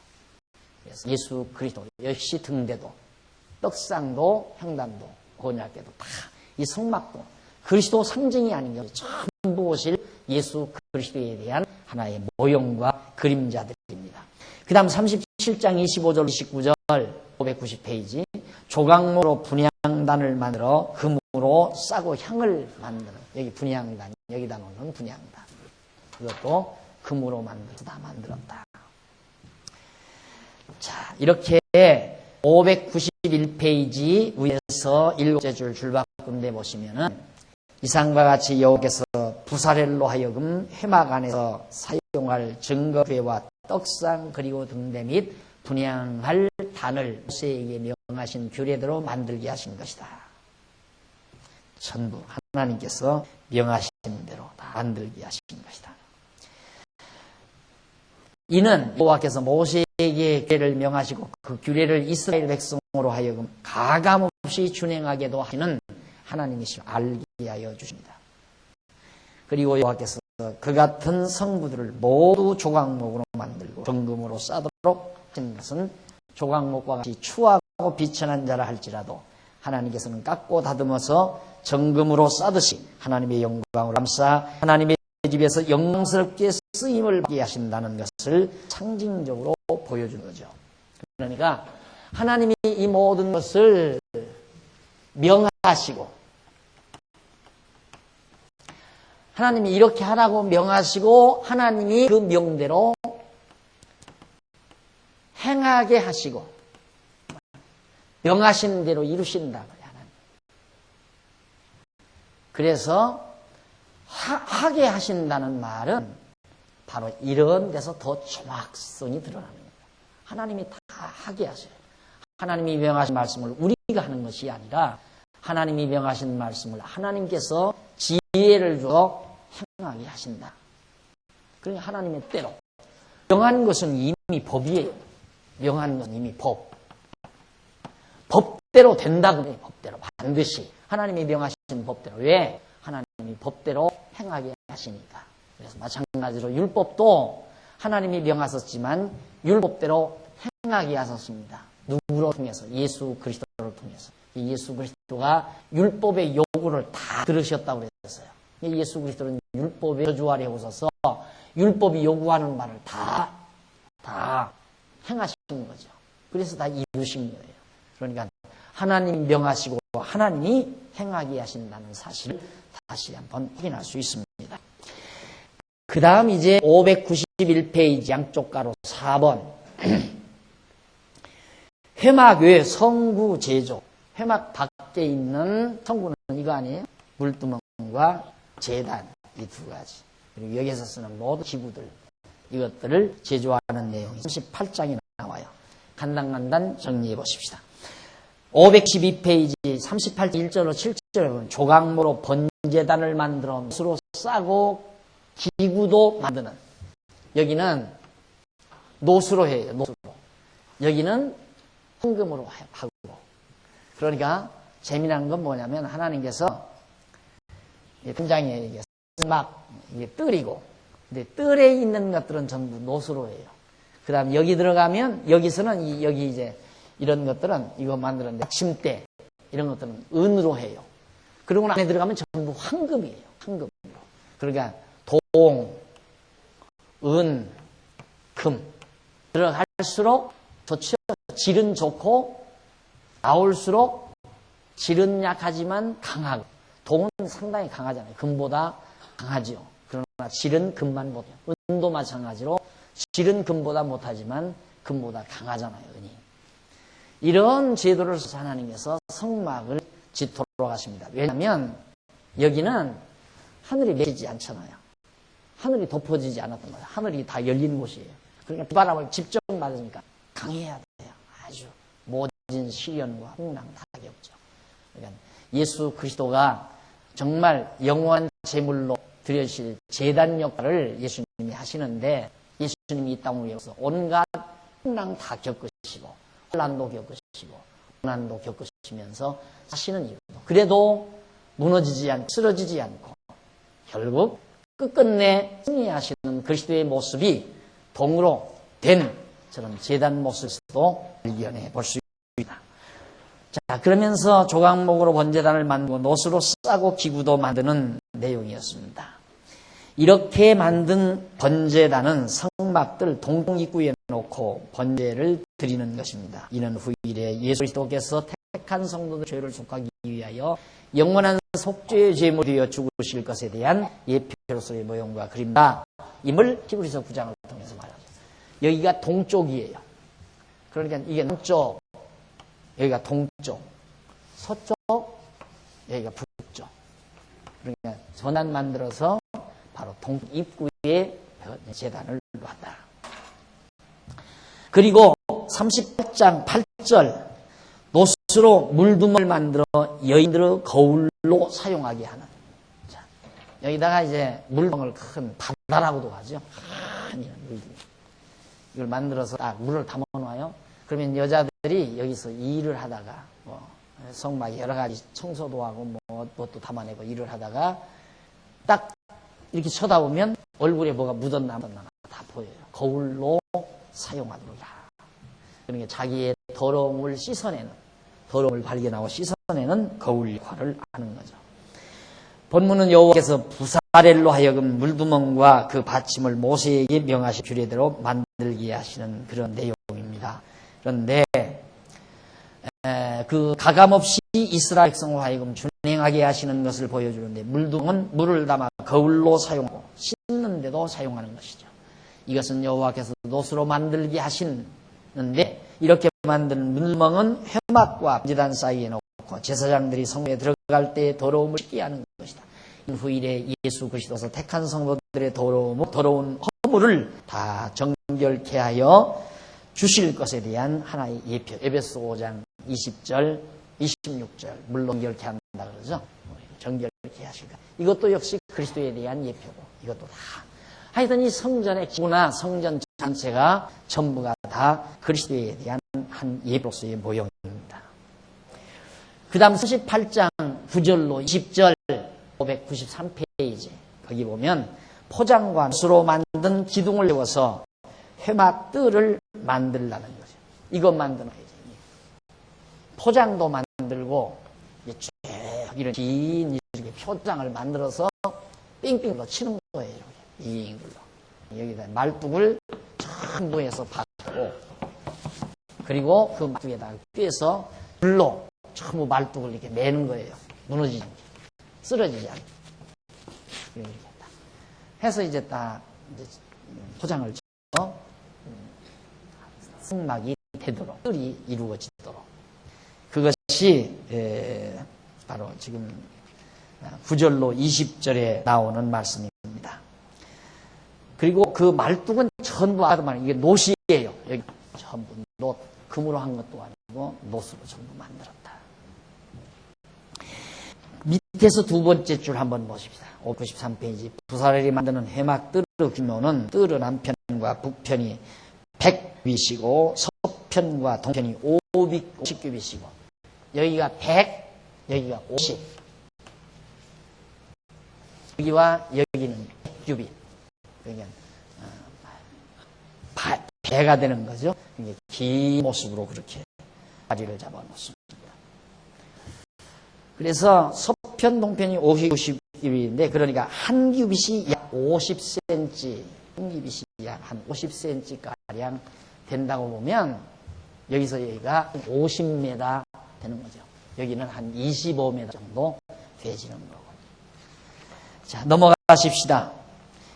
그래서 예수 그리스도 역시 등대도 떡상도 향단도 곤약계도 다 이 성막도 그리스도 상징이 아닌 게 전부 오실 예수 그리스도에 대한 하나의 모형과 그림자들입니다. 그 다음 37장 25절 29절 590페이지 조각모로 분향단을 만들어 금으로 싸고 향을 만드는 여기 분향단 여기다 놓는 분향단 그것도 금으로 만들었다. 자 이렇게 591페이지 위에서 7째 줄 줄바꿈대 보시면은 이상과 같이 여호와께서 부사렐로 하여금 회막 안에서 사용할 증거궤와 떡상 그리고 등대 및 분향할 단을 모세에게 명하신 규례대로 만들게 하신 것이다. 전부 하나님께서 명하신 대로 다 만들게 하신 것이다. 이는 여호와께서 모세에게 규례를 명하시고 그 규례를 이스라엘 백성으로 하여금 가감없이 준행하게도 하시는 하나님이시여 알게 하여 주십니다. 그리고 여호와께서 그 같은 성부들을 모두 조각목으로 만들고 정금으로 싸도록 하신 것은 조각목과 같이 추하고 비천한 자라 할지라도 하나님께서는 깎고 다듬어서 정금으로 싸듯이 하나님의 영광으로 감싸 하나님의 집에서 영광스럽게 쓰임을 받게 하신다는 것을 상징적으로 보여주는 거죠. 그러니까 하나님이 이 모든 것을 명하시고 하나님이 이렇게 하라고 명하시고 하나님이 그 명대로 행하게 하시고 명하신 대로 이루신다. 하나님. 그래서 하게 하신다는 말은 바로 이런 데서 더 정확성이 드러나는 겁니다. 하나님이 다 하게 하셔요. 하나님이 명하신 말씀을 우리가 하는 것이 아니라 하나님이 명하신 말씀을 하나님께서 지혜를 주어 행하게 하신다. 그러니까 하나님의 때로 명한 것은 이미 법이에요. 명한 건 이미 법. 법대로 된다고 해요. 법대로 반드시 하나님이 명하신 법대로. 왜? 하나님 하나님이 법대로 행하게 하시니까. 그래서 마찬가지로 율법도 하나님이 명하셨지만 율법대로 행하게 하셨습니다. 누구로 통해서? 예수 그리스도를 통해서. 예수 그리스도가 율법의 요구를 다 들으셨다고 그랬어요. 예수 그리스도는 율법에 저주하려고 하셔서 율법이 요구하는 말을 다 행하시는 거죠. 그래서 다 이루신 거예요. 그러니까 하나님이 명하시고 하나님이 행하게 하신다는 사실을 다시 한번 확인할 수 있습니다. 그 다음 이제 591페이지 양쪽 가로 4번 회막 외 성구 제조. 회막 밖에 있는 성구는 이거 아니에요? 물두멍과 제단, 이 두 가지. 그리고 여기서 쓰는 모든 기구들, 이것들을 제조하는 내용이 38장에 나와요. 간단간단 정리해 보십시다. 512페이지 38장 1절로 7절에 보면 조각모로 번제단을 만들어 못으로 싸고 기구도 만드는. 여기는 노수로 해요. 노수로. 여기는 황금으로 하고. 그러니까 재미난 건 뭐냐면 하나님께서 통장에 이게 막 이게 뜰이고, 근데 뜰에 있는 것들은 전부 노수로 해요. 그 다음 여기 들어가면 여기서는 여기 이제 이런 것들은 이거 만드는데 침대 이런 것들은 은으로 해요. 그리고 안에 들어가면 전부 황금이에요. 황금으로. 그러니까 동, 은, 금 들어갈수록 좋죠. 질은 좋고 나올수록 질은 약하지만 강하고 동은 상당히 강하잖아요. 금보다 강하지요. 그러나 질은 금만 못해요. 은도 마찬가지로 질은 금보다 못하지만 금보다 강하잖아요. 은이. 이런 제도를 써서 하나님께서 성막을 짓도록 하십니다. 왜냐하면 여기는 하늘이 맺히지 않잖아요. 하늘이 덮어지지 않았던 거예요. 하늘이 다 열린 곳이에요. 그러니까 비바람을 직접 맞으니까 강해야 돼요. 아주 모진 시련과 풍랑 다 겪죠. 그러니까 예수 그리스도가 정말 영원한 제물로 드려질 제단 역할을 예수님이 하시는데 예수님이 이 땅 위에서 온갖 풍랑 다 겪으시고 혼란도 겪으시고 고난도 겪으시면서 하시는 이유도 그래도 무너지지 않고 쓰러지지 않고 결국 끝끝내 승리하시는 그리스도의 모습이 동으로 된 저런 제단 모습도 발견해 볼 수 있습니다. 자, 그러면서 조각목으로 번제단을 만들고 노수로 싸고 기구도 만드는 내용이었습니다. 이렇게 만든 번제단은 성막들 동입구에 놓고 번제를 드리는 것입니다. 이는 후일에 예수 그리스도께서 택한 성도들 죄를 속하기 위하여 영원한 속죄의 제물이 되어 죽으실 것에 대한 예표로서의 모형과 그림다. 임을 히브리서 9장을 통해서 말하죠. 여기가 동쪽이에요. 그러니까 이게 남쪽, 여기가 동쪽, 서쪽, 여기가 북쪽. 그러니까 전단 만들어서 바로 동입구에 제단을 놨다. 그리고 38장 8절 노수로 물두멍을 만들어 여인들의 거울로 사용하게 하는. 자, 여기다가 이제 물두멍을 큰 바다라고도 하죠. 큰 물두멍. 이걸 만들어서 딱 물을 담아놔요. 그러면 여자들이 여기서 일을 하다가 뭐 성막에 여러 가지 청소도 하고 뭣도 담아내고 일을 하다가 딱 이렇게 쳐다보면 얼굴에 뭐가 묻었나 다 보여요. 거울로 사용하도록. 그러니까 자기의 더러움을 씻어내는, 더러움을 발견하고 씻어내는 거울 역할을 하는 거죠. 본문은 여호와께서 부사렐로 하여금 물두멍과 그 받침을 모세에게 명하신 규례대로 만들게 하시는 그런 내용입니다. 그런데 그 가감없이 이스라엘 백성으로 하여금 준행하게 하시는 것을 보여주는데 물두멍은 물을 담아 거울로 사용하고 씻는데도 사용하는 것이죠. 이것은 여호와께서 노수로 만들게 하시는데 이렇게 만든 물두멍은 회막과 제단 사이에 놓고 제사장들이 성회에 들어갈 때 더러움을 씻게 하는 것이다. 후일에 예수 그리스도서 택한 성도들의 더러운 허물을 다 정결케 하여 주실 것에 대한 하나의 예표. 에베소 5장 20절, 26절 물로 정결케 한다 그러죠. 정결케 하실까. 이것도 역시 그리스도에 대한 예표고 이것도 다. 하여튼 이 성전의 기구나 성전 전체가 전부가 다 그리스도에 대한 한 예표로서의 모형입니다. 그 다음 38장 9절로 20절 593페이지 거기 보면 포장과 솥으로 만든 기둥을 세워서 회막뜰을 만들라는 거죠. 이것 만들어야지. 포장도 만들고 쭉 이런 긴 이렇게 표장을 만들어서 삥삥로 치는 거예요. 빙글로. 여기다 말뚝을 전부 해서 박고, 그리고 그 말뚝에다가 꿰서 불로 전부 말뚝을 이렇게 매는 거예요. 무너지지 않게. 쓰러지지 않게. 이렇게 딱 해서 이제 딱 이제 포장을 쳐서 성막이 되도록, 뜰이 이루어지도록. 그것이 바로 지금 9절로 20절에 나오는 말씀입니다. 그리고 그 말뚝은 전부 아드만 이게 놋이에요. 여기 전부 놋, 금으로 한 것도 아니고 놋으로 전부 만들었다. 밑에서 두 번째 줄 한번 보십시다. 593페이지. 부사렐이 만드는 회막뜰의 규모는 뜰은 남편과 북편이 100규빗이고 서편과 동편이 550규빗이고, 여기가 100, 여기가 50. 여기와 여기는 100규빗. 그러니까 배가 되는 거죠. 긴 모습으로 그렇게 자리를 잡아놓습니다. 그래서 서편, 동편이 50규빗인데, 그러니까 한 규빗이 약 50cm, 한 규빗이 약 한 50cm가량 된다고 보면, 여기서 여기가 50m 되는 거죠. 여기는 한 25m 정도 되지는 거고. 자, 넘어가십시다.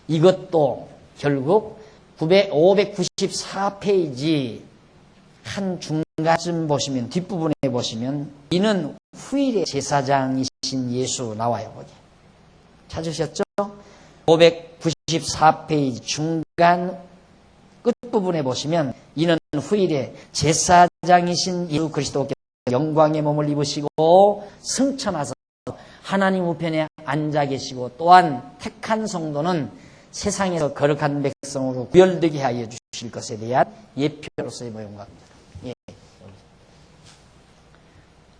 이것도 결국 594페이지 한 중간쯤 보시면, 뒷부분에 보시면, 이는 후일의 제사장이신 예수 나와요. 거기. 찾으셨죠? 594페이지 중간 끝부분에 보시면, 이는 후일의 제사장이신 예수 그리스도께서 영광의 몸을 입으시고 승천하셔서 하나님 우편에 앉아 계시고, 또한 택한 성도는 세상에서 거룩한 백성으로 구별되게 하여 주실 것에 대한 예표로서의 모형과 합니다. 예.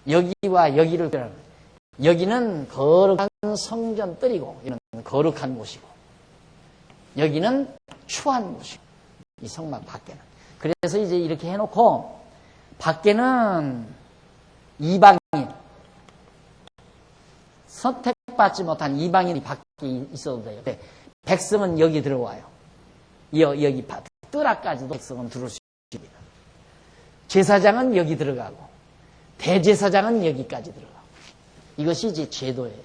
여기와 여기를, 여기는 거룩한 성전 뜰이고, 여기는 거룩한 곳이고, 여기는 추한 곳이고, 이 성막 밖에는. 그래서 이제 이렇게 해놓고, 밖에는 이방인, 선택받지 못한 이방인이 밖에 있어도 돼요. 백성은 여기 들어와요. 여기 뜰 앞까지도 백성은 들어올 수 있습니다. 제사장은 여기 들어가고, 대제사장은 여기까지 들어가고. 이것이 이제 제도예요.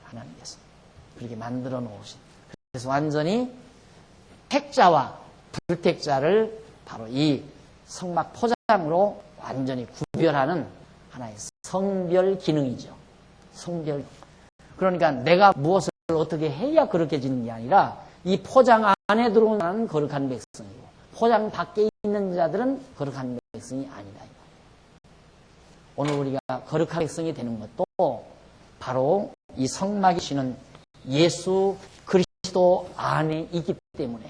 하나님께서 그렇게 만들어 놓으신. 그래서 완전히 택자와 불택자를 바로 이 성막 포장으로 완전히 구별하는 하나의 성별 기능이죠. 성별. 그러니까 내가 무엇을 어떻게 해야 거룩해지는 게 아니라, 이 포장 안에 들어오는 자는 거룩한 백성이고, 포장 밖에 있는 자들은 거룩한 백성이 아니다. 오늘 우리가 거룩한 백성이 되는 것도 바로 이 성막이시는 예수 그리스도 안에 있기 때문에,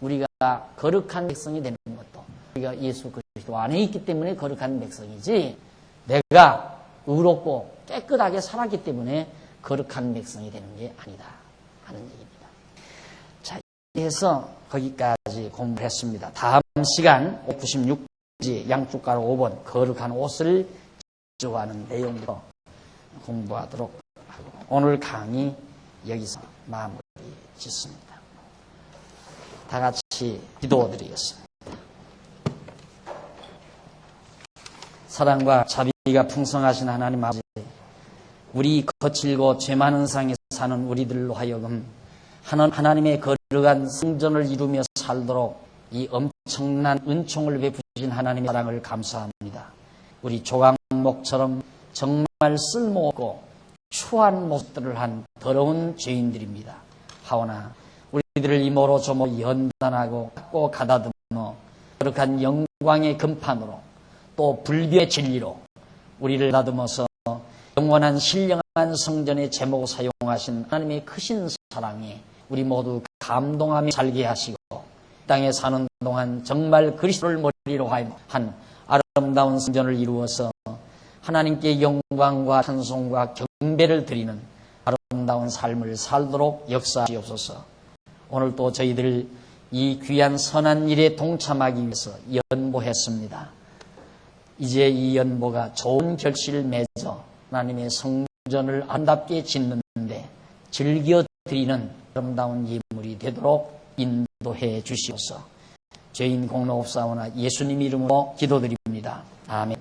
우리가 거룩한 백성이 되는 것도 우리가 예수 그리스도 안에 있기 때문에 거룩한 백성이지, 내가 의롭고 깨끗하게 살았기 때문에 거룩한 백성이 되는 게 아니다 하는 얘기입니다. 자, 해서 거기까지 공부를 했습니다. 다음 시간 96페이지 양쪽가로 5번 거룩한 옷을 지적하는 내용으로 공부하도록 하고, 오늘 강의 여기서 마무리 짓습니다. 다 같이 기도드리겠습니다. 사랑과 자비가 풍성하신 하나님 아버지, 우리 거칠고 죄 많은 세상에 사는 우리들로 하여금 하나님의 거룩한 성전을 이루며 살도록 이 엄청난 은총을 베푸신 하나님의 사랑을 감사합니다. 우리 조각목처럼 정말 쓸모없고 추한 모습들을 한 더러운 죄인들입니다. 하오나 우리들을 이모로 저모 연단하고 깎고 가다듬어 거룩한 영광의 금판으로, 또 불비의 진리로 우리를 다듬어서 영원한 신령한 성전의 제목을 사용하신 하나님의 크신 사랑에 우리 모두 감동하며 살게 하시고, 땅에 사는 동안 정말 그리스도를 머리로 한 아름다운 성전을 이루어서 하나님께 영광과 찬송과 경배를 드리는 아름다운 삶을 살도록 역사하시옵소서. 오늘 또 저희들 이 귀한 선한 일에 동참하기 위해서 연보했습니다. 이제 이 연보가 좋은 결실을 맺어 하나님의 성전을 아름답게 짓는데 즐겨드리는 아름다운 예물이 되도록 인도해 주시옵소서. 죄인 공로옵사오나 예수님 이름으로 기도드립니다. 아멘.